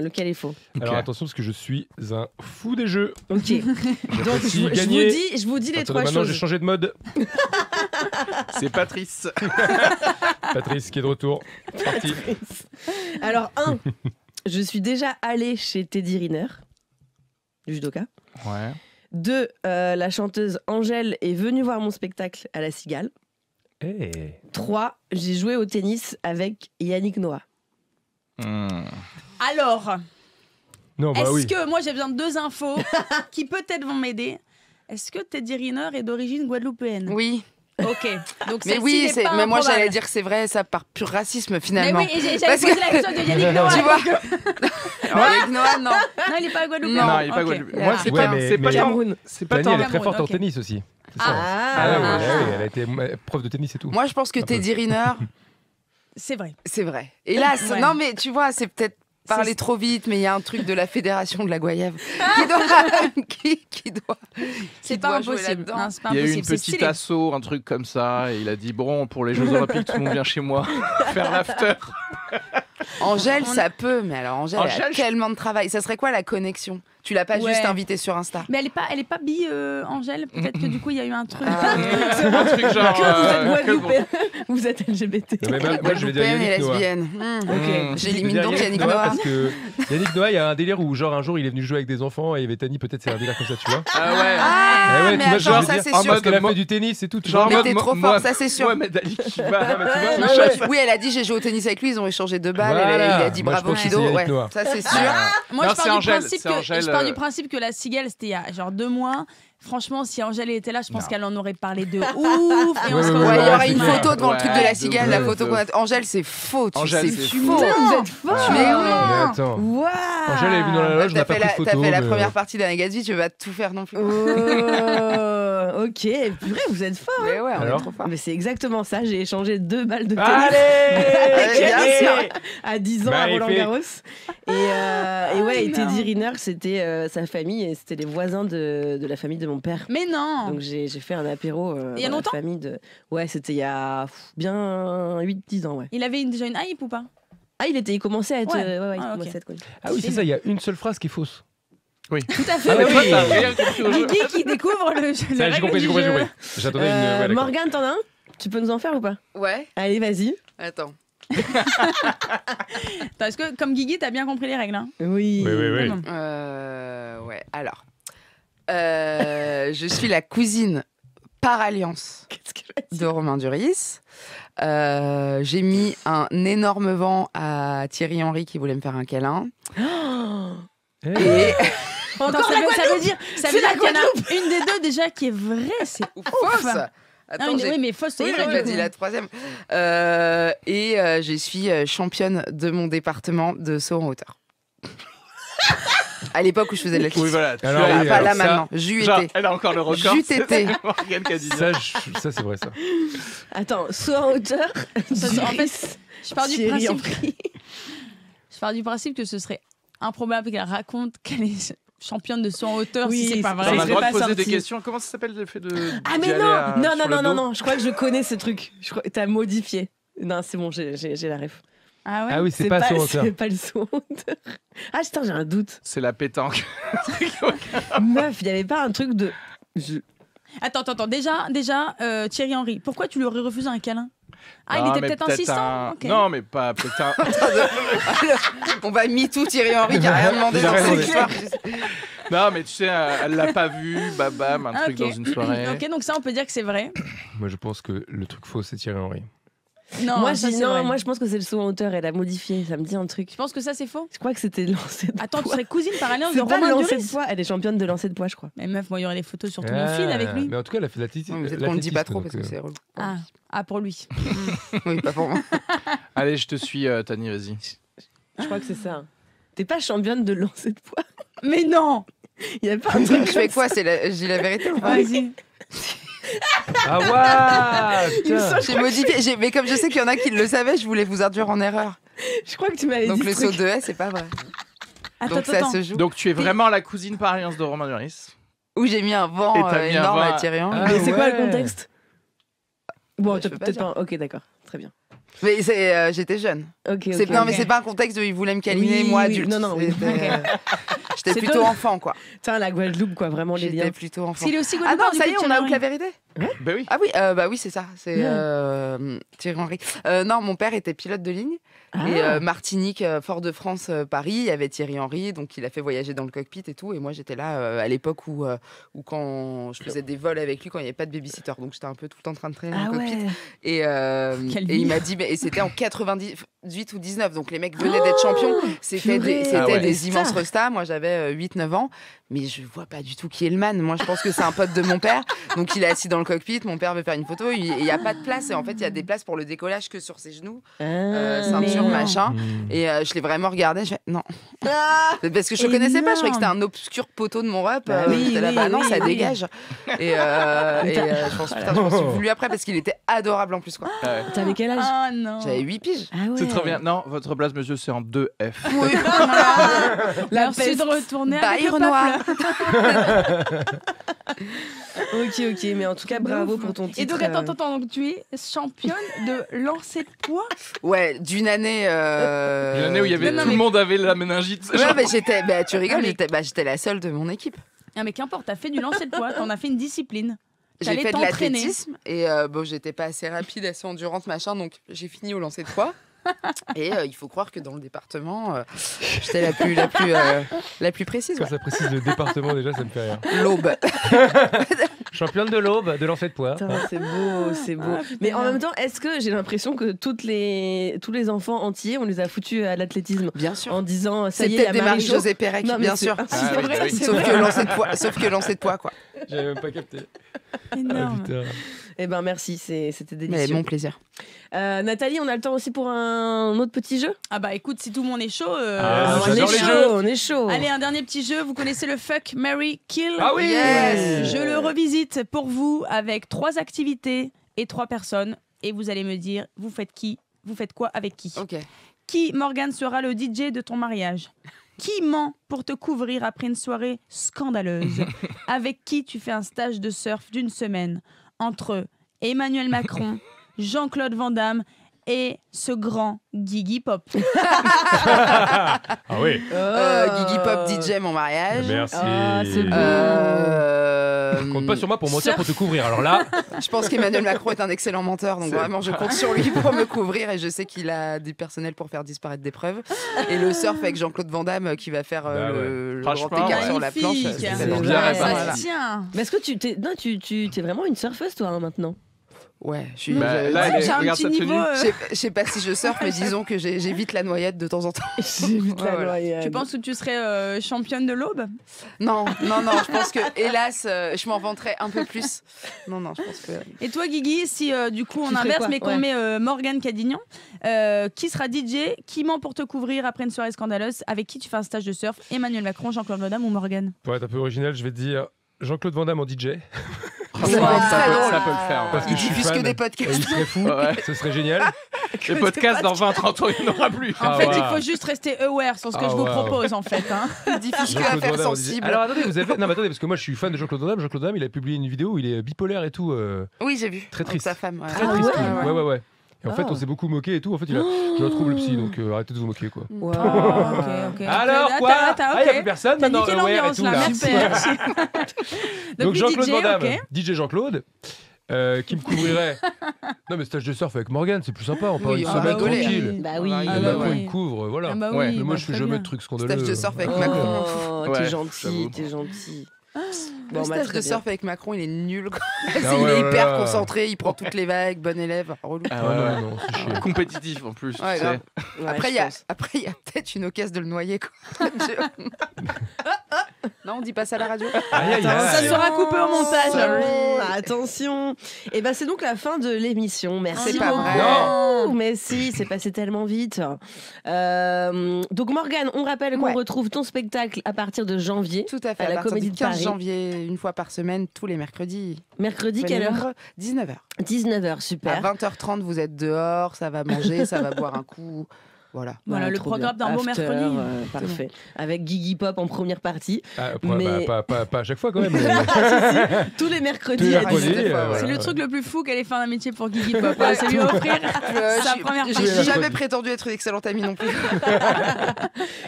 lequel est faux. Alors attention, parce que je suis un fou des jeux. Ok. Donc J'apprécie je gagner. vous dis À les partir de 3 maintenant, choses. j'ai changé de mode. C'est Patrice. Patrice qui est de retour. C'est parti. Alors 1, je suis déjà allée chez Teddy Riner, du judoka. Ouais. 2, la chanteuse Angèle est venue voir mon spectacle à La Cigale. Eh. 3, j'ai joué au tennis avec Yannick Noah. Alors, Non, bah est-ce oui. que moi j'ai besoin de 2 infos qui peut-être vont m'aider? Est-ce que Teddy Riner est d'origine guadeloupéenne? Oui. Ok. Donc Mais celle-ci oui, n'est pas mais moi improbable. j'allais dire que c'est vrai, ça par pur racisme Mais finalement. oui, et j'allais Parce poser que- la question de Yannick Noah. Tu vois Avec Noah, non. Non, il est pas guadeloupéen. Non, il est pas Ok. guadeloupéen. Ah. Moi, c'est Ouais, pas, mais- c'est pas mais- tant. Cameroun. C'est pas Fanny, tant. elle est très Cameroun, forte en ok. tennis aussi. C'est ça. Ah, ouais, elle a été prof de tennis et tout. Moi je pense que Un peu. Teddy Riner, C'est vrai. c'est vrai. Hélas, Ouais. non mais tu vois, c'est peut-être parler C'est- trop vite, mais il y a un truc de la fédération de la Goyave qui doit. C'est qui pas doit jouer impossible. là-dedans. Non, c'est pas Il y a eu impossible. une C'est petite stylé. asso, un truc comme ça, et il a dit bon, pour les Jeux Olympiques, tout le monde vient chez moi faire l'after. Angèle, ça peut, mais alors Angèle, elle a Angèle, je- tellement de travail. Ça serait quoi la connexion? Tu l'as pas Ouais. juste invitée sur Insta? Mais elle est pas bi, Angèle. Peut-être que du coup il y a eu un truc. Ah. Un truc genre. Que vous êtes que guadeloupéen, vous êtes LGBT. Non, mais moi, je vais dire Guadeloupéenne et Yannick Noah. lesbienne. Ok. J'élimine Je vais donc dire Yannick Noah. parce que Yannick Noah, il y a un délire où genre un jour il est venu jouer avec des enfants et il y avait Tani, peut-être c'est un délire comme ça, tu vois. Ah ouais. Ah, ouais, mais tu vois, je attends, veux ça dire, c'est en sûr. Parce qu'elle a Moi- fait du tennis et tout, tu Genre vois. Mais t'es trop fort, ça c'est sûr. Mohamed Ali qui va. Oui, elle a dit j'ai joué au tennis avec lui, ils ont échangé 2 balles. Voilà. Il a dit Moi, je bravo pense que Kido. c'est Yannick Ouais, Noah. ça c'est sûr. Moi, Non, je c'est pars, Angèle, du principe c'est que, Angèle, je pars du principe que la Cigale, c'était il y a genre 2 mois. Franchement, si Angèle était là, je pense qu'elle en aurait parlé de ouf. Et on Ouais, serait ouais, Ouais, il y ouais, aurait c'est une clair. photo devant le truc de la Ouais, cigale, de la ouf, photo de qu'on a. ouf. Angèle, c'est faux. Angèle, C'est c'est faux. Putain, vous êtes fort. Mais oui. Mais attends. Waouh. Angèle est venue dans la loge, on n'a pas pris de photo. T'as fait la mais- première partie d'Anna Gatsby, tu vas tout faire non plus. Oh. Ok, purée, vous êtes fort. Mais ouais, on Alors est trop fort. Mais c'est exactement ça. J'ai échangé 2 balles de tennis Allez à 10 ans à Magnifique. Roland Garros. Et ouais, et non. Teddy Riner, c'était sa famille et c'était les voisins de la famille de mon père. Mais non. Donc j'ai fait un apéro Il y a dans la longtemps famille de. Ouais, c'était il y a bien 8-10 ans, ouais. Il avait déjà une hype ou pas? Ah, il commençait à être. Ouais. Il Ah, ok. commençait à être connu. Ah oui, c'est ça, il y a une seule phrase qui est fausse. Tout à fait. Ah oui. oui. Toi, t'as rien compris au jeu. Guigui qui découvre le jeu. Ça, j'ai compris, j'ai compris. J'attendais une. Ouais, d'accord. Morgane, t'en as un? Tu peux nous en faire ou pas? Ouais, Allez, vas-y. attends. Est-ce que, comme Guigui, t'as bien compris les règles hein? Oui. Oui. Non. Ouais, alors. Je suis la cousine par alliance Qu'est-ce que je vais dire? de Romain Duris. J'ai mis un énorme vent à Thierry Henry qui voulait me faire un câlin. Eh. Et Attends, ça veut dire C'est qu'il y la en a une des deux déjà qui est vraie. C'est fausse. Ah, Attends, j'ai oui, mais fausse, c'est oui, vrai. j'ai pas dit la troisième. Et je suis championne de mon département de saut en hauteur. À l'époque où je faisais de l'athlétisme. Oui, voilà. tu Alors, as- oui, Pas là alors ça- maintenant. J'eus Genre, été. elle a encore le record. J'eût été. C'est Morgane qui a dit Ça, ça c'est vrai ça. Attends, saut en hauteur. En fait, je pars du Thierry principe. Henry. Je pars du principe que ce serait improbable qu'elle raconte qu'elle est championne de saut en hauteur Oui, si c'est pas c'est vrai. On a serait le droit pas de poser sorti. des questions. Comment ça s'appelle le fait de. Ah d'y mais aller non, à- non, sur non, le non, non, dos non, je crois que je connais ce truc. Je crois que t'as modifié. Non, c'est bon, j'ai la ref. Ah ouais. Ah oui, c'est pas saut en hauteur. C'est pas le saut en hauteur. Ah putain, j'ai un doute. C'est la pétanque. Meuf, il y avait pas un truc de. Attends. Déjà, Thierry Henry, pourquoi tu lui aurais refusé un câlin? Ah, il Non, était mais peut-être insistant. un- Ok. Non, mais pas peut-être un. On va MeToo Thierry Henry qui a rien demandé Il a dans rien cette demandé. histoire. Non, mais tu sais, elle l'a pas vu, babam, un Ah, truc ok. dans une soirée. Ok, donc ça, on peut dire que c'est vrai. Moi, je pense que le truc faux, c'est Thierry Henry. Non, moi, ça, je dis c'est non, vrai. moi je pense que c'est le saut en hauteur. Elle a modifié, ça me dit un truc. Je pense que ça, c'est faux. Je crois que c'était le lancer de Attends, tu poids. serais cousine par alliance de C'est pas le Romain lancer de Duris. poids. Elle est championne de lancer de poids, je crois. Mais meuf, moi, il y aurait des photos sur tout mon feed avec lui. Mais en tout cas, elle a fait l'athlétisme. Ouais, Peut-être qu'on le dit pas trop parce que c'est relou. Ah, pour lui. Oui, pas pour moi. Allez, je te suis, Tani, vas-y. Je crois que c'est ça. T'es pas championne de lancer de poids. Mais non. Il y a pas un truc. Je fais quoi Je dis la vérité ou pas? Vas-y. Ah waouh putain. J'ai modifié. Mais comme je sais qu'il y en a qui le savaient, je voulais vous induire en erreur. Je crois que tu m'avais dit. Donc ce le saut truc. de haie, c'est pas vrai. Attends, Donc ça attends. se joue. Donc, tu es vraiment la cousine par alliance de Romain Duris. Où j'ai mis un vent Et t'as mis un énorme vent à à- Thierry Henry. Ah, Mais c'est quoi le ouais. contexte? Bon, Je t'as peux pas peut-être dire. pas. Ok, d'accord. Très bien. Mais j'étais jeune. Ok, C'est- ok. Non, mais c'est pas un contexte où il voulait me câliner, Oui, moi oui. adulte. Non, non, oui. C'était, J'étais C'est plutôt dingue. enfant, quoi. Putain, la Guadeloupe, quoi, vraiment les J'étais liens. plutôt enfant. S'il est aussi Ah non, du ça coup, y est, on Thierry a où Henry. la vérité? Ben oui. Ah oui, bah oui, c'est ça. C'est Thierry Henry. Non, mon père était pilote de ligne. Ah. Et Martinique, Fort-de-France, Paris, il y avait Thierry Henry, donc il a fait voyager dans le cockpit et tout. Et moi, j'étais là à l'époque où quand je faisais des vols avec lui, quand il n'y avait pas de babysitter. Donc j'étais un peu tout le temps en train de traîner dans Ah le cockpit. ouais. Et Quelle il vie. m'a dit, et c'était en 98 ou 19, donc les mecs venaient d'être champions. C'était purée. des, c'était Ah ouais. des immenses restas. Moi, j'avais 8-9 ans, mais je vois pas du tout qui est le man. Moi, je pense que c'est un pote de mon père. Donc il est assis dans le cockpit, mon père veut faire une photo, il n'y a pas de place. Et en fait, il y a des places pour le décollage que sur ses genoux, ceinture, non. machin. Hmm. Et je l'ai vraiment regardé, je fais, non. Ah. Parce que je connaissais pas, je croyais que c'était Énorme. un obscur poteau de mon rep. Bah oui, J'étais là, oui, bah non, oui, ça oui. dégage. Et je pense, putain, je m'en suis voulu après parce qu'il était adorable en plus, quoi. Ouais. T'avais quel âge? Ah non. J'avais 8 piges. Ah ouais. C'est trop bien. Non, votre place, monsieur, c'est en 2F. Oui, Merci de retourner avec Bye, le Renoir. peuple. Ok, mais en tout cas, bravo pour ton titre. Et donc, attends, donc tu es championne de lancer de poids. Ouais, d'une année. Une année où il y avait non, tout mais- le monde avait la méningite. Ouais, mais j'étais. Bah, tu rigoles, Ah, mais- j'étais la seule de mon équipe. Ah, mais qu'importe, t'as fait du lancer de poids, t'en as fait une discipline. J'ai T'allais fait de t'entraîner. l'athlétisme et bon, j'étais pas assez rapide, assez endurante, machin, donc j'ai fini au lancer de poids. Et il faut croire que dans le département, j'étais la plus précise. Quand Ouais. ça précise le département, déjà, ça me fait rire. L'aube. Championne de l'Aube, de lancer de poids. Putain, c'est beau, c'est beau. Ah, putain. Mais en même temps, est-ce que j'ai l'impression que tous les enfants entiers, on les a foutus à l'athlétisme Bien sûr. en disant ça C'est y est, il y a peut-être des Marie-Jo. Marie-Josée Pérec, Non, mais bien c'est- sûr. Ah, Ah, c'est oui, vrai, oui. c'est Sauf vrai. que lancer de poids, quoi. J'avais même pas capté. Ah, Énorme. putain. Eh ben merci, c'était Mais délicieux. mon plaisir. Nathalie, on a le temps aussi pour un autre petit jeu? Ah bah écoute, si tout le monde est chaud, on est chaud. Allez, un dernier petit jeu. Vous connaissez le Fuck, Marry, Kill? Ah oui. Yes. Je le revisite pour vous avec 3 activités et 3 personnes. Et vous allez me dire, vous faites qui? Vous faites quoi avec qui? Ok. Qui, Morgane, sera le DJ de ton mariage? Qui ment pour te couvrir après une soirée scandaleuse? Avec qui tu fais un stage de surf d'une semaine? Entre Emmanuel Macron, Jean-Claude Van Damme et ce grand Gigi Pop. Ah oui. Gigi Pop DJ mon mariage. Merci. c'est beau. Compte pas sur moi pour mentir, pour te couvrir. Alors là, Je pense qu'Emmanuel Macron est un excellent menteur, donc vraiment je compte sur lui pour me couvrir et je sais qu'il a du personnel pour faire disparaître des preuves. Et le surf avec Jean-Claude Van Damme qui va faire le grand Franchement, écart sur la planche. Magnifique. c'est C'est bien. bien vrai, réparti. voilà. Tiens. Mais est-ce que tu t'es vraiment une surfeuse toi maintenant? Ouais, je suis. Bah, là, J'ai un regarde petit sa tenue. niveau. Je sais pas si je surfe, mais disons que j'évite la noyade de temps en temps. J'évite la Voilà. noyade. Tu penses que tu serais championne de l'aube? Non, je pense que, hélas, je m'en vanterais un peu plus. Non, je pense que. Et toi, Guigui, si du coup on Tu ferais inverse quoi? mais qu'on Ouais. met Morgane Cadignan, qui sera DJ? Qui ment pour te couvrir après une soirée scandaleuse? Avec qui tu fais un stage de surf? Emmanuel Macron, Jean-Claude Van Damme ou Morgane? pour être un peu original, je vais te dire Jean-Claude Van Damme en DJ. Ça va être très drôle. Ça peut le faire. Parce que Il je suis diffuse que fan. des Et podcasts. il serait fou. Ouais. Ce serait génial. Les podcasts dans 20-30 ans, il n'y en aura plus. En Ah, fait, ouais. il faut juste rester aware sur ce que Ah, je vous ouais. propose en fait. Hein. Il diffuse que Jean-Claude Van affaires Damme en DJ. sensibles. Alors attendez, vous avez. Non, mais attendez, parce que moi je suis fan de Jean-Claude Van Damme. Jean-Claude Van Damme, il a publié une vidéo où il est bipolaire et tout. Oui, j'ai vu. Très Avec triste. sa femme. Ouais. Très Ah triste. ouais. Ouais. Et en fait, Ah. on s'est beaucoup moqué et tout. En fait, il a un trouble psy, donc arrêtez de vous moquer, quoi. Wow. Ok. Alors Attends, quoi attends, Ah, il n'y a ok. plus personne T'as maintenant. niqué Aware et l'ambiance tout, là, là. merci. Donc lui, Jean-Claude DJ, Van Damme, ok. DJ Jean-Claude, qui me couvrirait. Non, mais stage de surf avec Morgane, c'est plus sympa. On parle Oui, une on va semaine rigoler. tranquille. Bah oui. Ah, Le bah Macron, oui. il me couvre, voilà. Ah bah Ouais. oui, Mais moi, bah, je fais très jamais bien. de trucs scandaleux. Stage de surf avec Macron. Oh, Ouais, t'es gentil, j'avoue. t'es gentil. Le Bon, bah, stage très de bien. surf avec Macron, il est nul. Quoi. Ah il ouais, est ouais, hyper ouais. concentré, il prend toutes les vagues, bon élève, relou. Ah Ah ouais, non, non, c'est chiant. Compétitif en plus, Ouais, tu grave. sais. Ouais, Après, je il y a pense. peut-être une occasion de le noyer. Quoi. Non, on dit pas ça à la radio. Aïe, aïe, Ça aïe. sera coupé au montage. Attention. Et ben c'est donc la fin de l'émission. Merci C'est pas beaucoup. vrai. Non. Mais si, c'est passé tellement vite. Donc Morgane, on rappelle qu'on Ouais. retrouve ton spectacle à partir de janvier. Tout à fait. À la partir Comédie du de 15 Paris. janvier, une fois par semaine, tous les mercredis. Mercredi, quelle heure? 19h. 19h, À super. 20h30, vous êtes dehors, ça va manger, ça va boire un coup. Voilà. Voilà, le trop programme bien. d'un beau After, mercredi. Parfait. Avec Gigi Pop en première partie. Ah, Mais- pas à chaque fois quand même. Tous les mercredis. Tous les à mercredis, 19h. voilà. C'est le truc le plus fou qu'elle ait fait un amitié pour Gigi Pop. hein. C'est lui offrir sa première J'ai partie. jamais prétendu être une excellente amie non plus.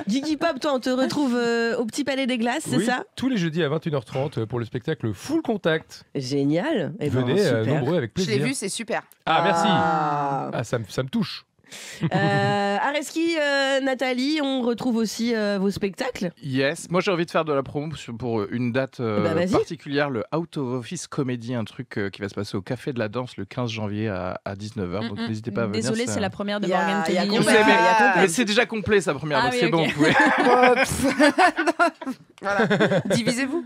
Gigi Pop, toi, on te retrouve au Petit Palais des Glaces, c'est Oui, ça? tous les jeudis à 21h30 pour le spectacle Full Contact. Génial. Eh ben, Venez super. nombreux avec Je plaisir. l'ai vu, c'est super. Ah, merci. Ah. Ah, ça me touche. Areski, Nathalie, on retrouve aussi vos spectacles. Yes, moi j'ai envie de faire de la promo pour une date Bah, vas-y. particulière, le Out of Office Comedy, un truc qui va se passer au Café de la Danse le 15 janvier à 19h. Donc n'hésitez pas à venir. Désolée, c'est la première de Il y a- Morgane il y a Cadignan. complet, mais- il y a complet. Mais c'est déjà complet sa première, Ah donc oui, c'est ok. bon. Vous pouvez... Voilà. Divisez-vous.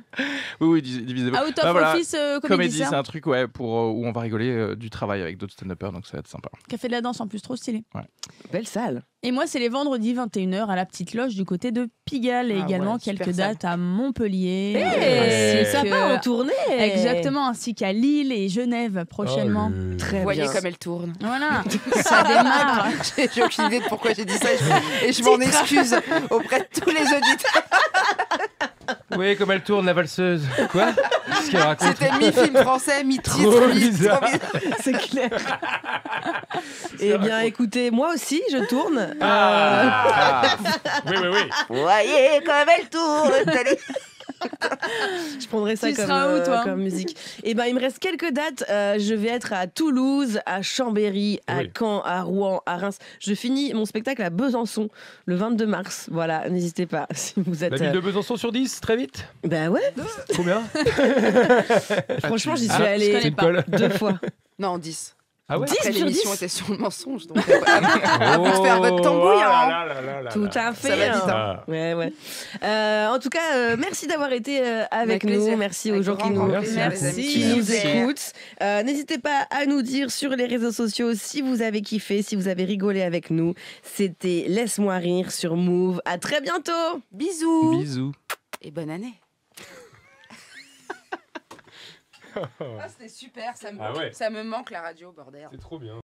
oui, divisez-vous. Out of Ah, voilà. Office Comédie, Comédie, c'est ça. un truc ouais, où on va rigoler du travail avec d'autres stand-uppers, donc ça va être sympa. Café de la danse en plus, trop stylé. Belle salle. Et moi, c'est les vendredis 21h à la Petite Loge du côté de Pigalle et Ah également ouais, quelques super dates à Montpellier. Hey, ainsi sympa que- en tournée. Exactement, ainsi qu'à Lille et Genève prochainement. Oh, Très Vous voyez bien. comme elle tourne. Voilà, ça démarre. J'ai aucune idée de pourquoi j'ai dit ça et je m'en excuse auprès de tous les auditeurs. Oui, comme elle tourne la valseuse. Quoi? Qu'est-ce qu'elle raconte? C'était mi-film français, mi-titre, Trop mi bizarre. C'est clair. Eh bien, écoutez, moi aussi, je tourne. Oui. Vous voyez comme elle tourne. Je prendrai ça Tu comme, seras où, toi comme musique. Et ben, il me reste quelques dates. Je vais être à Toulouse, à Chambéry, à Oui. Caen, à Rouen, à Reims. Je finis mon spectacle à Besançon le 22 mars. Voilà, n'hésitez pas si vous êtes. La ville de Besançon sur 10, très vite. Ben ouais. Combien? Franchement, j'y suis Ah, allée connais C'est une pas. colle. 2 fois. Non, 10. Ah ouais. 10 Après, sur l'émission 10. était sur le mensonge, donc à vous de faire votre tambouille. Hein. Tout à fait. Ça va vite, hein. Ouais, ouais. En tout cas, merci d'avoir été avec Avec nous. plaisir. Merci aux Avec gens qui grand nous, plaisir, les amis. qui nous Super. écoutent. N'hésitez pas à nous dire sur les réseaux sociaux si vous avez kiffé, si vous avez rigolé avec nous. C'était Laisse-moi rire sur Move. À très bientôt. Bisous. Bisous. Et bonne année. C'était super, Ah ouais. ça me manque la radio, bordel. C'est trop bien.